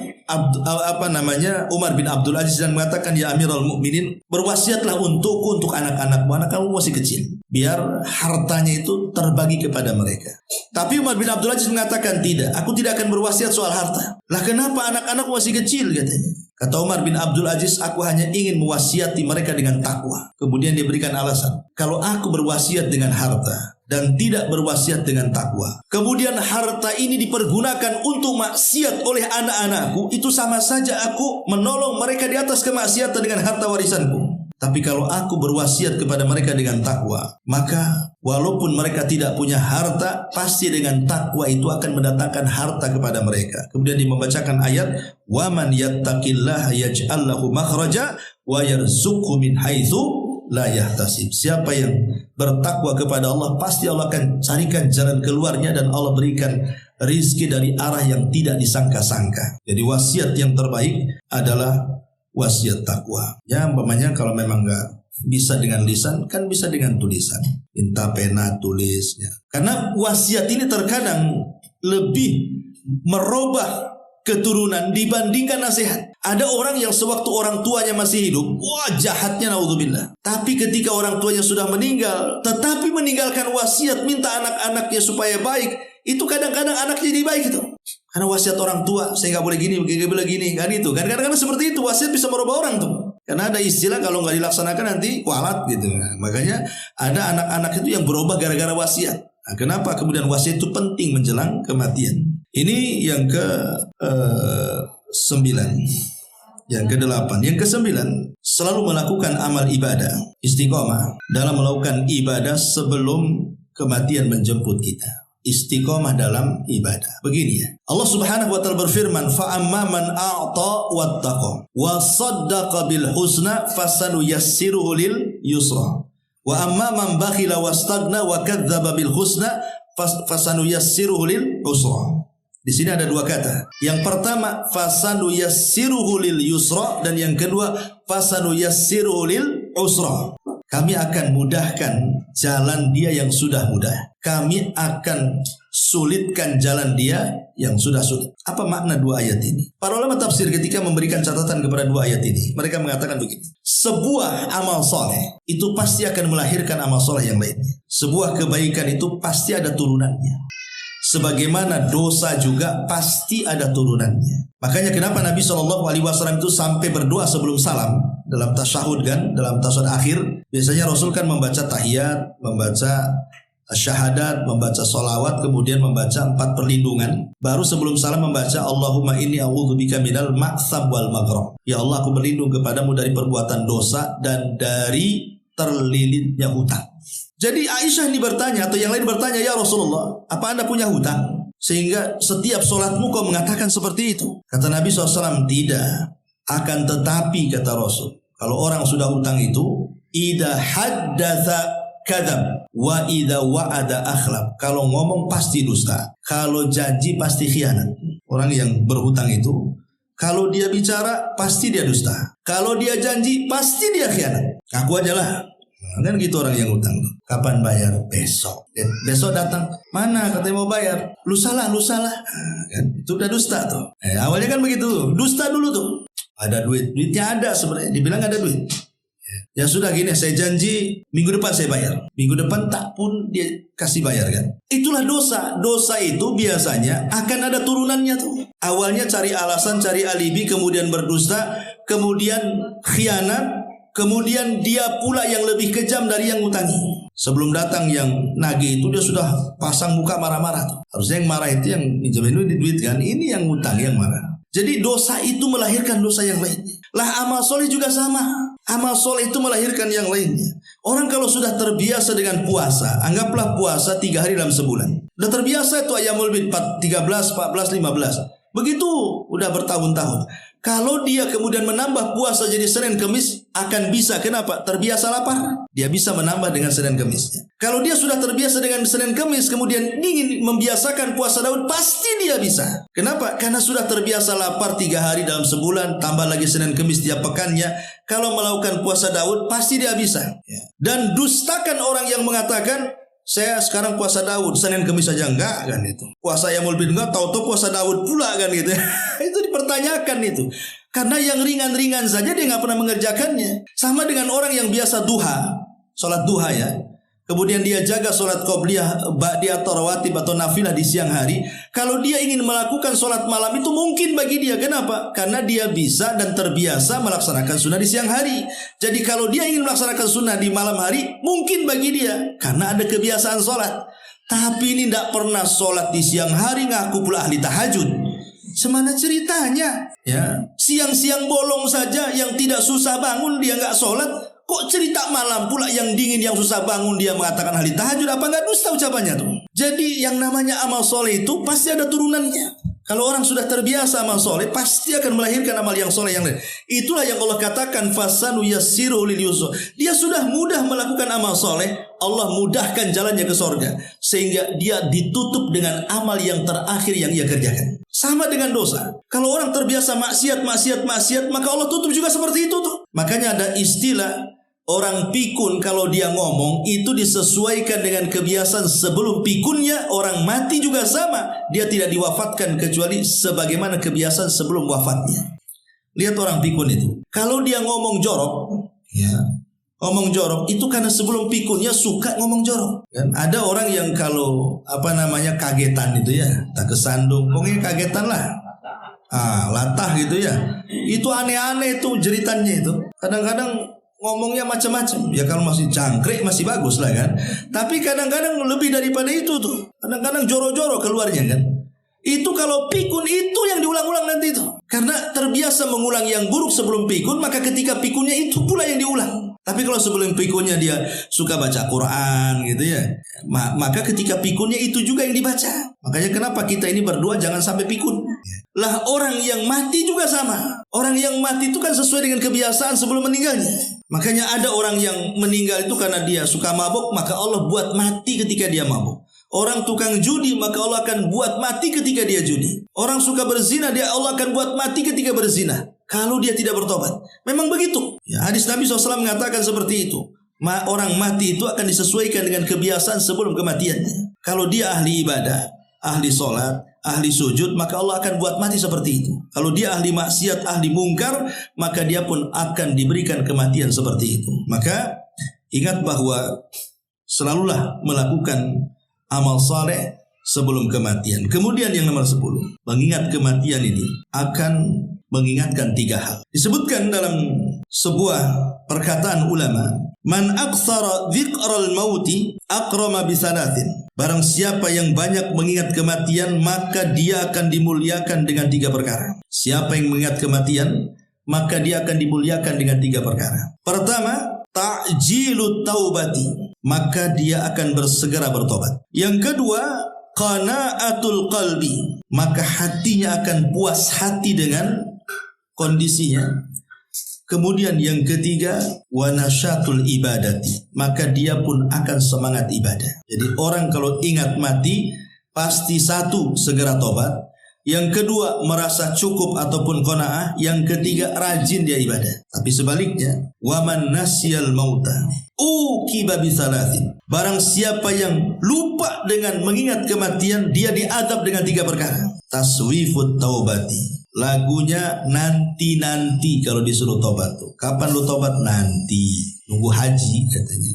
Umar bin Abdul Aziz dan mengatakan, ya Amirul Mukminin, berwasiatlah untukku, untuk anak-anakmu, anak kamu masih kecil, biar hartanya itu terbagi kepada mereka. Tapi Umar bin Abdul Aziz mengatakan, tidak, aku tidak akan berwasiat soal harta. Lah kenapa, anak-anak masih kecil katanya. Kata Umar bin Abdul Aziz, aku hanya ingin mewasiati mereka dengan takwa. Kemudian dia berikan alasan, kalau aku berwasiat dengan harta dan tidak berwasiat dengan takwa, kemudian harta ini dipergunakan untuk maksiat oleh anak-anakku, itu sama saja aku menolong mereka di atas kemaksiatan dengan harta warisanku. Tapi kalau aku berwasiat kepada mereka dengan takwa, maka walaupun mereka tidak punya harta, pasti dengan takwa itu akan mendatangkan harta kepada mereka. Kemudian dia membacakan ayat, wa man yattaqillaha yaj'al lahu makhraja wa yarzuqhu min haitsu la yahtasib. Siapa yang bertakwa kepada Allah, pasti Allah akan carikan jalan keluarnya dan Allah berikan rizki dari arah yang tidak disangka-sangka. Jadi wasiat yang terbaik adalah wasiat takwa. Ya, umpamanya kalau memang enggak bisa dengan lisan, kan bisa dengan tulisan. Minta pena tulisnya. Karena wasiat ini terkadang lebih merubah keturunan dibandingkan nasihat. Ada orang yang sewaktu orang tuanya masih hidup, wah jahatnya, naudzubillah. Tapi ketika orang tuanya sudah meninggal, tetapi meninggalkan wasiat, minta anak-anaknya supaya baik, itu kadang-kadang anaknya jadi baik itu. Karena wasiat orang tua, saya nggak boleh gini, nggak boleh gini, kan itu. Kan kadang-kadang seperti itu, wasiat bisa merubah orang tuh. Karena ada istilah kalau nggak dilaksanakan nanti kualat gitu. Nah, makanya ada anak-anak itu yang berubah gara-gara wasiat. Nah, kenapa kemudian wasiat itu penting menjelang kematian? Ini yang ke-9. Yang ke-8. Yang ke-9, selalu melakukan amal ibadah, istiqomah dalam melakukan ibadah sebelum kematian menjemput kita. Istiqomah dalam ibadah. Begini ya, Allah Subhanahu wa ta'ala berfirman, fa amma man a'ta wattaqa wa saddaqa bil husna fasanuyassiruhu lil yusra wa amma man bakhila wastaghna wa kadzdzaba bil husna fasanuyassiruhu lil usra. Di sini ada dua kata. Yang pertama fasanuyassiruhu lil yusra, dan yang kedua fasanuyassiruhu lil usra. Kami akan mudahkan jalan dia yang sudah mudah. Kami akan sulitkan jalan dia yang sudah sulit. Apa makna dua ayat ini? Para ulama tafsir ketika memberikan catatan kepada dua ayat ini, mereka mengatakan begini. Sebuah amal soleh itu pasti akan melahirkan amal soleh yang lainnya. Sebuah kebaikan itu pasti ada turunannya. Sebagaimana dosa juga pasti ada turunannya. Makanya kenapa Nabi SAW itu sampai berdoa sebelum salam dalam tasyahud kan, dalam tasyahud akhir, biasanya Rasul kan membaca tahiyat, membaca syahadat, membaca sholawat, kemudian membaca 4 perlindungan. Baru sebelum salam membaca Allahumma inni a'udzubika minal ma'tham wal maghrab. Ya Allah, aku berlindung kepadamu dari perbuatan dosa dan dari terlilitnya hutang. Jadi Aisyah ini bertanya, atau yang lain bertanya, ya Rasulullah, apa Anda punya hutang? Sehingga setiap sholatmu kau mengatakan seperti itu. Kata Nabi SAW, tidak. Akan tetapi, kata Rasul, kalau orang sudah hutang itu, idza haddatsa kadzab wa idza wa'ada akhlaf. Kalau ngomong pasti dusta, kalau janji pasti khianat. Orang yang berhutang itu, kalau dia bicara pasti dia dusta, kalau dia janji pasti dia khianat. Aku aja lah. Kan gitu orang yang hutang. Kapan bayar? Besok. Besok datang, mana katanya mau bayar? Lusa lah. Kan itu udah dusta tuh. Awalnya kan begitu, dusta dulu tuh. Ada duitnya ada sebenarnya, dibilang ada duit. Ya sudah gini, saya janji minggu depan saya bayar. Minggu depan tak pun dia kasih bayar kan. Itulah dosa. Dosa itu biasanya akan ada turunannya tuh. Awalnya cari alasan, cari alibi, kemudian berdusta, kemudian khianat, kemudian dia pula yang lebih kejam dari yang ngutangi. Sebelum datang yang nagih itu dia sudah pasang muka marah-marah tuh. Harusnya yang marah itu yang minjemin duit kan. Ini yang ngutang yang marah. Jadi dosa itu melahirkan dosa yang lainnya. Lah amal soleh juga sama. Amal soleh itu melahirkan yang lainnya. Orang kalau sudah terbiasa dengan puasa, anggaplah puasa 3 hari dalam sebulan. Udah terbiasa itu ayamul bid 13, 14, 15. Begitu udah bertahun-tahun. Kalau dia kemudian menambah puasa jadi Senin Kemis, akan bisa. Kenapa? Terbiasa lapar. Dia bisa menambah dengan Senin Kemisnya. Kalau dia sudah terbiasa dengan Senin Kemis, kemudian ingin membiasakan puasa Daud, pasti dia bisa. Kenapa? Karena sudah terbiasa lapar 3 hari dalam sebulan, tambah lagi Senin Kemis tiap pekannya. Kalau melakukan puasa Daud, pasti dia bisa. Dan dustakan orang yang mengatakan, saya sekarang puasa Daud, Senin Kemis saja enggak kan itu. Puasa Yaumul Bid enggak, tahu-tahu puasa Daud pula kan gitu. Itu dipertanyakan itu. Karena yang ringan-ringan saja dia enggak pernah mengerjakannya. Sama dengan orang yang biasa duha, salat duha ya. Kemudian dia jaga salat qobliyah, ba'diyah, rawatib atau nafilah di siang hari. Kalau dia ingin melakukan salat malam itu mungkin bagi dia. Kenapa? Karena dia bisa dan terbiasa melaksanakan sunnah di siang hari. Jadi kalau dia ingin melaksanakan sunnah di malam hari, mungkin bagi dia. Karena ada kebiasaan salat. Tapi ini tidak pernah salat di siang hari, ngaku pula ahli tahajud. Semana ceritanya? Ya, siang-siang bolong saja yang tidak susah bangun dia nggak salat. Kok cerita malam pula yang dingin, yang susah bangun dia mengatakan ahli tahajud? Apa enggak dusta ucapannya tuh? Jadi yang namanya amal soleh itu pasti ada turunannya. Kalau orang sudah terbiasa amal soleh, pasti akan melahirkan amal yang soleh yang lain. Itulah yang Allah katakan fasanu yassiru lil yusra. Dia sudah mudah melakukan amal soleh, Allah mudahkan jalannya ke sorga, sehingga dia ditutup dengan amal yang terakhir yang ia kerjakan. Sama dengan dosa. Kalau orang terbiasa maksiat, maka Allah tutup juga seperti itu tuh. Makanya ada istilah orang pikun, kalau dia ngomong itu disesuaikan dengan kebiasaan sebelum pikunnya. Orang mati juga sama, dia tidak diwafatkan kecuali sebagaimana kebiasaan sebelum wafatnya. Lihat orang pikun itu, kalau dia ngomong jorok, ya ngomong jorok itu karena sebelum pikunnya suka ngomong jorok. Kan ada orang yang kalau kagetan itu ya, tak kesandung, pokoknya kagetan lah. Latah gitu ya. Itu aneh-aneh tuh jeritannya itu. Kadang-kadang ngomongnya macam-macam. Ya kalau masih cangkrik masih bagus lah kan. Tapi kadang-kadang lebih daripada itu tuh. Kadang-kadang joro-joro keluarnya kan. Itu kalau pikun itu yang diulang-ulang nanti itu. Karena terbiasa mengulang yang buruk sebelum pikun, maka ketika pikunnya itu pula yang diulang. Tapi kalau sebelum pikunnya dia suka baca Quran gitu ya, maka ketika pikunnya itu juga yang dibaca. Makanya kenapa kita ini berdua jangan sampai pikun. Lah orang yang mati juga sama. Orang yang mati itu kan sesuai dengan kebiasaan sebelum meninggalnya. Makanya ada orang yang meninggal itu karena dia suka mabuk, maka Allah buat mati ketika dia mabuk. Orang tukang judi, maka Allah akan buat mati ketika dia judi. Orang suka berzina, Allah akan buat mati ketika berzina, kalau dia tidak bertobat. Memang begitu ya, hadis Nabi SAW mengatakan seperti itu. Orang mati itu akan disesuaikan dengan kebiasaan sebelum kematiannya. Kalau dia ahli ibadah, ahli sholat, ahli sujud, maka Allah akan buat mati seperti itu. Kalau dia ahli maksiat, ahli mungkar, maka dia pun akan diberikan kematian seperti itu. Maka ingat bahwa selalulah melakukan amal saleh sebelum kematian. Kemudian yang nomor 10, mengingat kematian ini akan mengingatkan 3 hal. Disebutkan dalam sebuah perkataan ulama, Man aktsara dzikral mauti akrama bisanathin. Barang siapa yang banyak mengingat kematian, maka dia akan dimuliakan dengan 3 perkara. Siapa yang mengingat kematian, maka dia akan dimuliakan dengan 3 perkara. Pertama, ta'jilut taubati, maka dia akan bersegera bertobat. Yang kedua, qana'atul qalbi, maka hatinya akan puas hati dengan kondisinya. Kemudian yang ketiga, wa nasyatul ibadati, maka dia pun akan semangat ibadah. Jadi orang kalau ingat mati, pasti satu, segera tobat. Yang kedua, merasa cukup ataupun qanaah. Yang ketiga, rajin dia ibadah. Tapi sebaliknya, wa man nasyal mauta uqiba bisalathin. Barang siapa yang lupa dengan mengingat kematian, dia diadab dengan 3 perkara. Taswifut taubati, lagunya nanti-nanti kalau disuruh tobat tuh. Kapan lu tobat? Nanti. Nunggu haji katanya.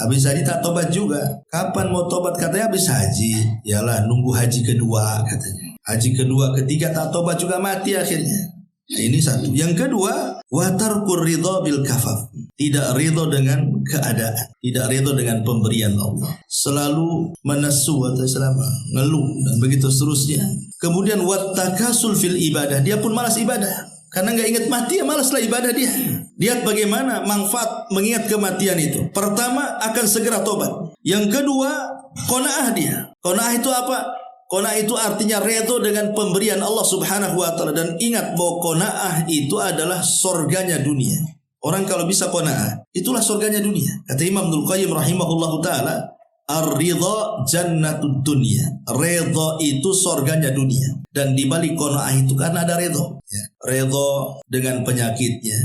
Habis haji tak tobat juga. Kapan mau tobat? Katanya habis haji. Yalah, nunggu haji kedua katanya. Haji kedua, ketiga tak tobat juga mati akhirnya. Nah, ini satu. Yang kedua, wa tarkur ridha bil kafaf. Tidak ridha dengan keadaan, tidak ridha dengan pemberian Allah. Selalu menesu atau selama ngeluh dan begitu seterusnya. Kemudian wat takasul fil ibadah, dia pun malas ibadah. Karena nggak ingat mati, ya malaslah ibadah dia. Lihat bagaimana manfaat mengingat kematian itu. Pertama, akan segera tobat. Yang kedua, qanaah dia. Qanaah itu apa? Qanaah itu artinya redha dengan pemberian Allah Subhanahu wa taala. Dan ingat bahwa qanaah itu adalah surganya dunia. Orang kalau bisa qanaah, itulah surganya dunia. Kata Imam Ibnul Qayyim rahimahullahu taala, ar-ridha jannatud dunya. Redha itu surganya dunia. Dan di balik qanaah itu karena ada redha. Ya. Redha dengan penyakitnya,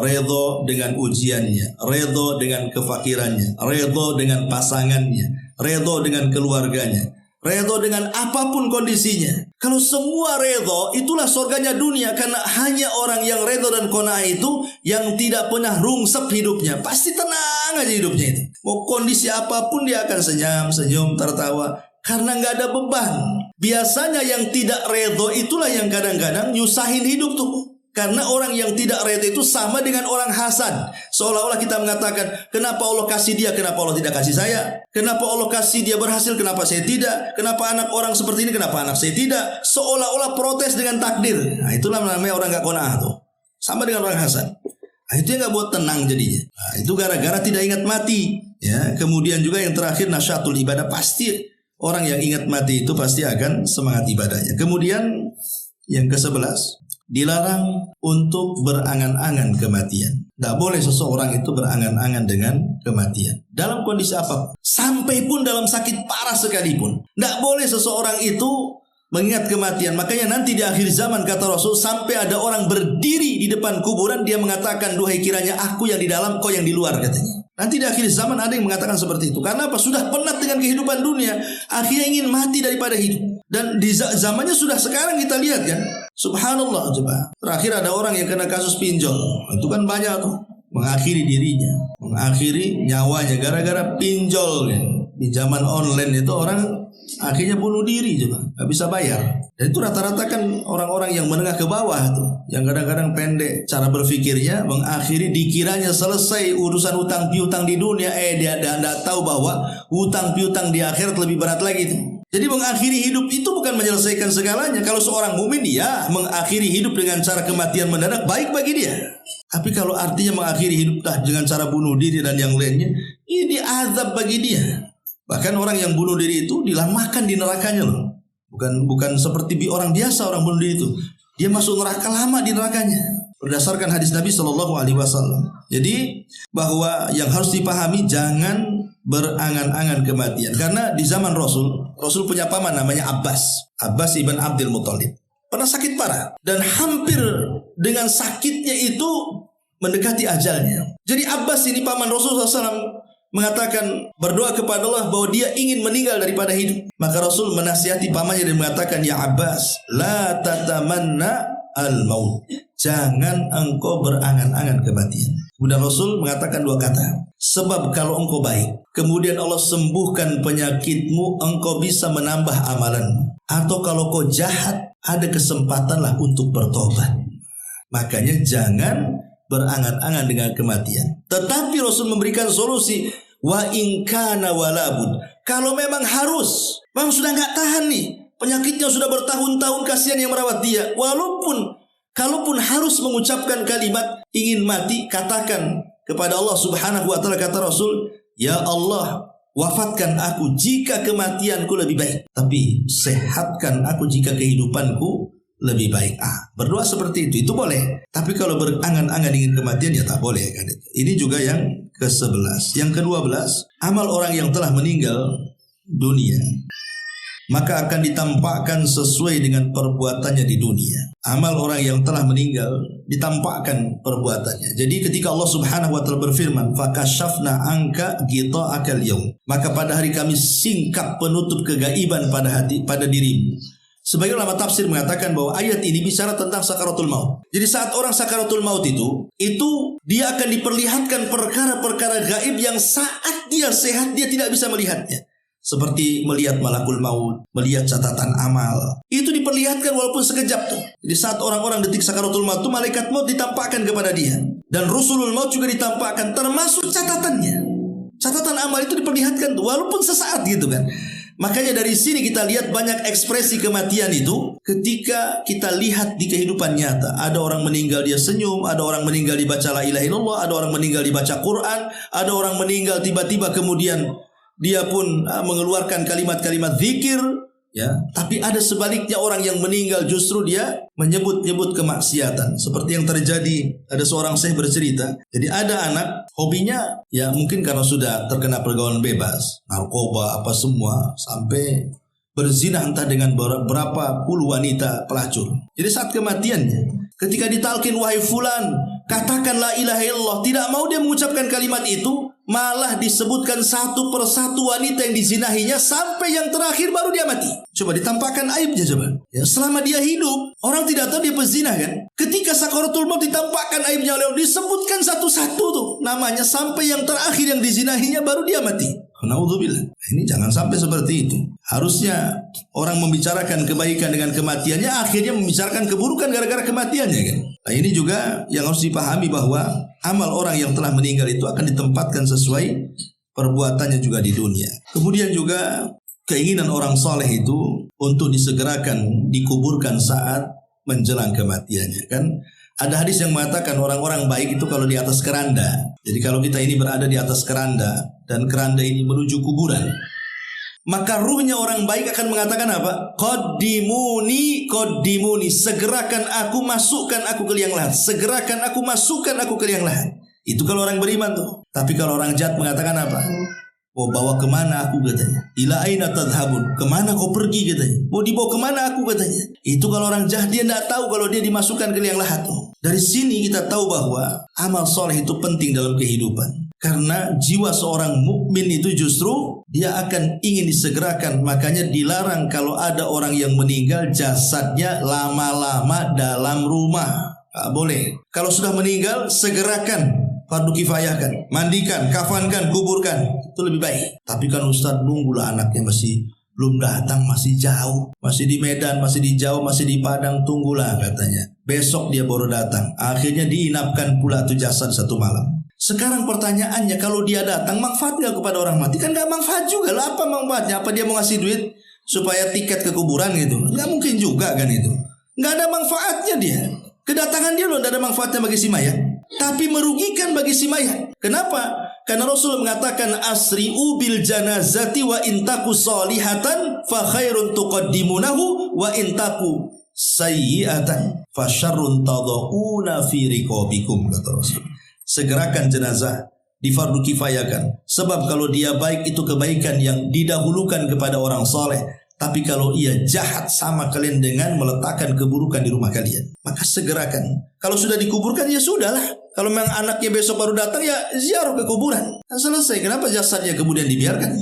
redha dengan ujiannya, redha dengan kefakirannya, redha dengan pasangannya, redha dengan keluarganya, redha dengan apapun kondisinya. Kalau semua redha, itulah surganya dunia. Karena hanya orang yang redha dan qanaah itu yang tidak pernah rungsep hidupnya. Pasti tenang aja hidupnya itu. Mau kondisi apapun dia akan senyum, tertawa. Karena nggak ada beban. Biasanya yang tidak redha itulah yang kadang-kadang nyusahin hidup tuh. Karena orang yang tidak redha itu sama dengan orang hasad. Seolah-olah kita mengatakan, kenapa Allah kasih dia, kenapa Allah tidak kasih saya? Kenapa Allah kasih dia berhasil, kenapa saya tidak? Kenapa anak orang seperti ini, kenapa anak saya tidak? Seolah-olah protes dengan takdir. Nah, itulah namanya orang gak qanaah tuh. Sama dengan orang hasad. Nah, itu yang gak buat tenang jadinya. Nah, itu gara-gara tidak ingat mati. Ya, kemudian juga yang terakhir, nasyatul ibadah. Pasti orang yang ingat mati itu pasti akan semangat ibadahnya. Kemudian yang ke-11, dilarang untuk berangan-angan kematian. Tidak boleh seseorang itu berangan-angan dengan kematian. Dalam kondisi apa? Sampai pun dalam sakit parah sekalipun. Tidak boleh seseorang itu mengingat kematian. Makanya nanti di akhir zaman kata Rasul, sampai ada orang berdiri di depan kuburan, dia mengatakan, duhai kiranya aku yang di dalam, kau yang di luar, katanya. Nanti di akhir zaman ada yang mengatakan seperti itu. Karena apa? Sudah penat dengan kehidupan dunia, akhirnya ingin mati daripada hidup. Dan di zamannya sudah sekarang kita lihat kan, subhanallah coba. Terakhir ada orang yang kena kasus pinjol. Itu kan banyak tuh. Mengakhiri dirinya, mengakhiri nyawanya gara-gara pinjol. Pinjaman online itu orang akhirnya bunuh diri coba, gak bisa bayar. Dan itu rata-rata kan orang-orang yang menengah ke bawah tuh, yang kadang-kadang pendek cara berpikirnya, mengakhiri dikiranya selesai urusan hutang piutang di dunia, dia tidak tahu bahwa hutang piutang di akhirat lebih berat lagi tuh. Jadi mengakhiri hidup itu bukan menyelesaikan segalanya. Kalau seorang mukmin ya mengakhiri hidup dengan cara kematian mendadak, baik bagi dia. Tapi kalau artinya mengakhiri hidup dengan cara bunuh diri dan yang lainnya, ini azab bagi dia. Bahkan orang yang bunuh diri itu dilamakan di nerakanya loh. Bukan seperti orang biasa orang bunuh diri itu. Dia masuk neraka lama di nerakanya. Berdasarkan hadis Nabi SAW. Jadi bahwa yang harus dipahami, jangan berangan-angan kematian. Karena di zaman Rasul punya paman namanya Abbas ibn Abdul Muthalib. Pernah sakit parah. Dan hampir dengan sakitnya itu mendekati ajalnya. Jadi Abbas ini paman Rasul SAW mengatakan, berdoa kepada Allah bahwa dia ingin meninggal daripada hidup. Maka Rasul menasihati pamannya dan mengatakan, ya Abbas, la tatamanna al-maut. Jangan engkau berangan-angan kematian. Kemudian Rasul mengatakan 2 kata. Sebab kalau engkau baik, kemudian Allah sembuhkan penyakitmu, engkau bisa menambah amalanmu. Atau kalau kau jahat, ada kesempatanlah untuk bertobat. Makanya jangan berangan-angan dengan kematian. Tetapi Rasul memberikan solusi, wa in kana walabud. Kalau memang harus, memang sudah nggak tahan nih, penyakitnya sudah bertahun-tahun, kasihan yang merawat dia. Kalaupun harus mengucapkan kalimat ingin mati, katakan kepada Allah Subhanahu wa taala, kata Rasul, ya Allah, wafatkan aku jika kematianku lebih baik, tapi sehatkan aku jika kehidupanku lebih baik. Berdoa seperti itu boleh. Tapi kalau berangan-angan ingin kematian ya tak boleh kan. Ini juga yang ke-11. Yang ke-12, amal orang yang telah meninggal dunia maka akan ditampakkan sesuai dengan perbuatannya di dunia. Amal orang yang telah meninggal ditampakkan perbuatannya. Jadi ketika Allah Subhanahu wa taala berfirman, "Fakashafna anka ghita'akal yaum." Maka pada hari kami singkap penutup kegaiban pada dirimu. Sebagian ulama tafsir mengatakan bahwa ayat ini bicara tentang sakaratul maut. Jadi saat orang sakaratul maut itu dia akan diperlihatkan perkara-perkara gaib yang saat dia sehat dia tidak bisa melihatnya. Seperti melihat malakul maut, melihat catatan amal. Itu diperlihatkan walaupun sekejap tuh. Jadi saat orang-orang detik sakaratul maut itu, malaikat maut ditampakkan kepada dia. Dan rusulul maut juga ditampakkan, termasuk catatannya. Catatan amal itu diperlihatkan tuh, walaupun sesaat gitu kan. Makanya dari sini kita lihat banyak ekspresi kematian itu ketika kita lihat di kehidupan nyata. Ada orang meninggal dia senyum, ada orang meninggal dibaca la ilaha illallah, ada orang meninggal dibaca Quran, ada orang meninggal tiba-tiba kemudian dia pun mengeluarkan kalimat-kalimat zikir, ya. Tapi ada sebaliknya orang yang meninggal justru dia menyebut-nyebut kemaksiatan. Seperti yang terjadi, ada seorang syekh bercerita. Jadi ada anak, hobinya ya mungkin karena sudah terkena pergaulan bebas, narkoba apa semua, sampai berzina entah dengan berapa puluh wanita pelacur. Jadi saat kematiannya, ketika ditalkin, wahai fulan, katakan la ilaha illallah, tidak mau dia mengucapkan kalimat itu, malah disebutkan satu persatu wanita yang dizinahinya sampai yang terakhir baru dia mati. Coba ditampakkan aibnya coba. Ya, selama dia hidup, orang tidak tahu dia pezina kan. Ketika sakaratul maut ditampakkan aibnya oleh Allah, disebutkan satu-satu tuh namanya sampai yang terakhir yang dizinahinya baru dia mati. Naudzubillah. Ini jangan sampai seperti itu. Harusnya orang membicarakan kebaikan dengan kematiannya, akhirnya membicarakan keburukan gara-gara kematiannya kan. Nah, ini juga yang harus dipahami bahwa amal orang yang telah meninggal itu akan ditempatkan sesuai perbuatannya juga di dunia. Kemudian juga keinginan orang soleh itu untuk disegerakan dikuburkan saat menjelang kematiannya kan. Ada hadis yang mengatakan orang-orang baik itu kalau di atas keranda. Jadi kalau kita ini berada di atas keranda dan keranda ini menuju kuburan, maka ruhnya orang baik akan mengatakan apa? Qaddimuni, segerakan aku, masukkan aku ke liang lahat. Segerakan aku, masukkan aku ke liang lahat. Itu kalau orang beriman tuh. Tapi kalau orang jahat mengatakan apa? Oh, bawa kemana aku katanya. Ila aina tadhhabun, kemana kau pergi katanya. Mau dibawa kemana aku katanya. Itu kalau orang jahat, dia tidak tahu kalau dia dimasukkan ke liang lahat tuh. Dari sini kita tahu bahwa amal soleh itu penting dalam kehidupan. Karena jiwa seorang mukmin itu justru dia akan ingin disegerakan. Makanya dilarang kalau ada orang yang meninggal jasadnya lama-lama dalam rumah. Gak boleh. Kalau sudah meninggal segerakan, fardu kifayahkan, mandikan, kafankan, kuburkan. Itu lebih baik. Tapi kan Ustaz, nunggulah anaknya masih belum datang, masih jauh, masih di Medan, masih di Jawa, masih di Padang, tunggulah katanya. Besok dia baru datang. Akhirnya diinapkan pula tu jasad satu malam. Sekarang pertanyaannya, kalau dia datang, manfaat gak kepada orang mati? Kan gak manfaat juga lah. Apa manfaatnya? Apa dia mau ngasih duit supaya tiket ke kuburan gitu? Gak mungkin juga kan itu. Gak ada manfaatnya dia. Kedatangan dia loh gak ada manfaatnya bagi si mayat, tapi merugikan bagi si mayat. Kenapa? Karena Rasul mengatakan asri'u bil janazati wa intaku solihatan fa khairun tuqaddimunahu wa intaku sayyi'atan fa syarrun tada'una fi riqabikum, kata Rasul. Segerakan jenazah, difardu kifayakan. Sebab kalau dia baik itu kebaikan yang didahulukan kepada orang soleh. Tapi kalau ia jahat sama kalian dengan meletakkan keburukan di rumah kalian. Maka segerakan. Kalau sudah dikuburkan ya sudahlah. Kalau memang anaknya besok baru datang ya ziarah ke kuburan. Nah, selesai. Kenapa jasadnya kemudian dibiarkan?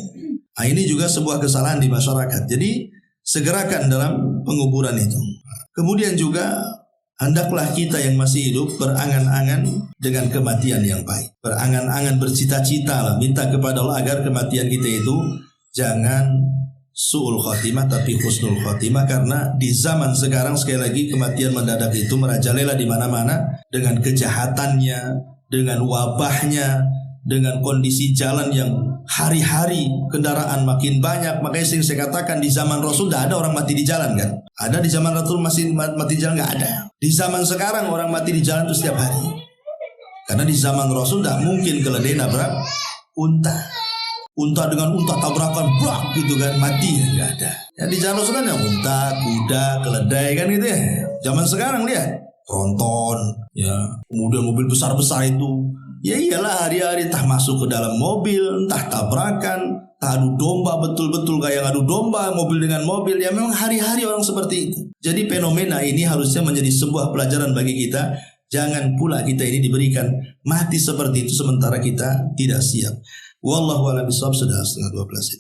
Nah, ini juga sebuah kesalahan di masyarakat. Jadi segerakan dalam penguburan itu. Kemudian juga hendaklah kita yang masih hidup berangan-angan dengan kematian yang baik. Berangan-angan, bercita-cita lah. Minta kepada Allah agar kematian kita itu jangan su'ul khotimah tapi husnul khotimah, karena di zaman sekarang sekali lagi kematian mendadak itu merajalela di mana-mana dengan kejahatannya, dengan wabahnya, dengan kondisi jalan yang hari-hari kendaraan makin banyak. Makanya sering saya katakan di zaman Rasul tidak ada orang mati di jalan kan? Ada di zaman Rasul masih mati di jalan? Nggak ada. Di zaman sekarang orang mati di jalan itu setiap hari. Karena di zaman Rasul tidak mungkin keledai nabrak unta dengan unta tabrakan brak gitu kan, mati nggak ada. Ya di zaman Rasul kan ya unta, kuda, keledai kan gitu ya. Zaman sekarang lihat tronton, ya kemudian mobil besar-besar itu. Ya iyalah hari-hari entah masuk ke dalam mobil, entah tabrakan, entah adu domba, betul-betul kayak adu domba mobil dengan mobil. Ya memang hari-hari orang seperti itu. Jadi fenomena ini harusnya menjadi sebuah pelajaran bagi kita. Jangan pula kita ini diberikan mati seperti itu sementara kita tidak siap. Wallahu a'lam bishawab. Sudah 11:30 ini.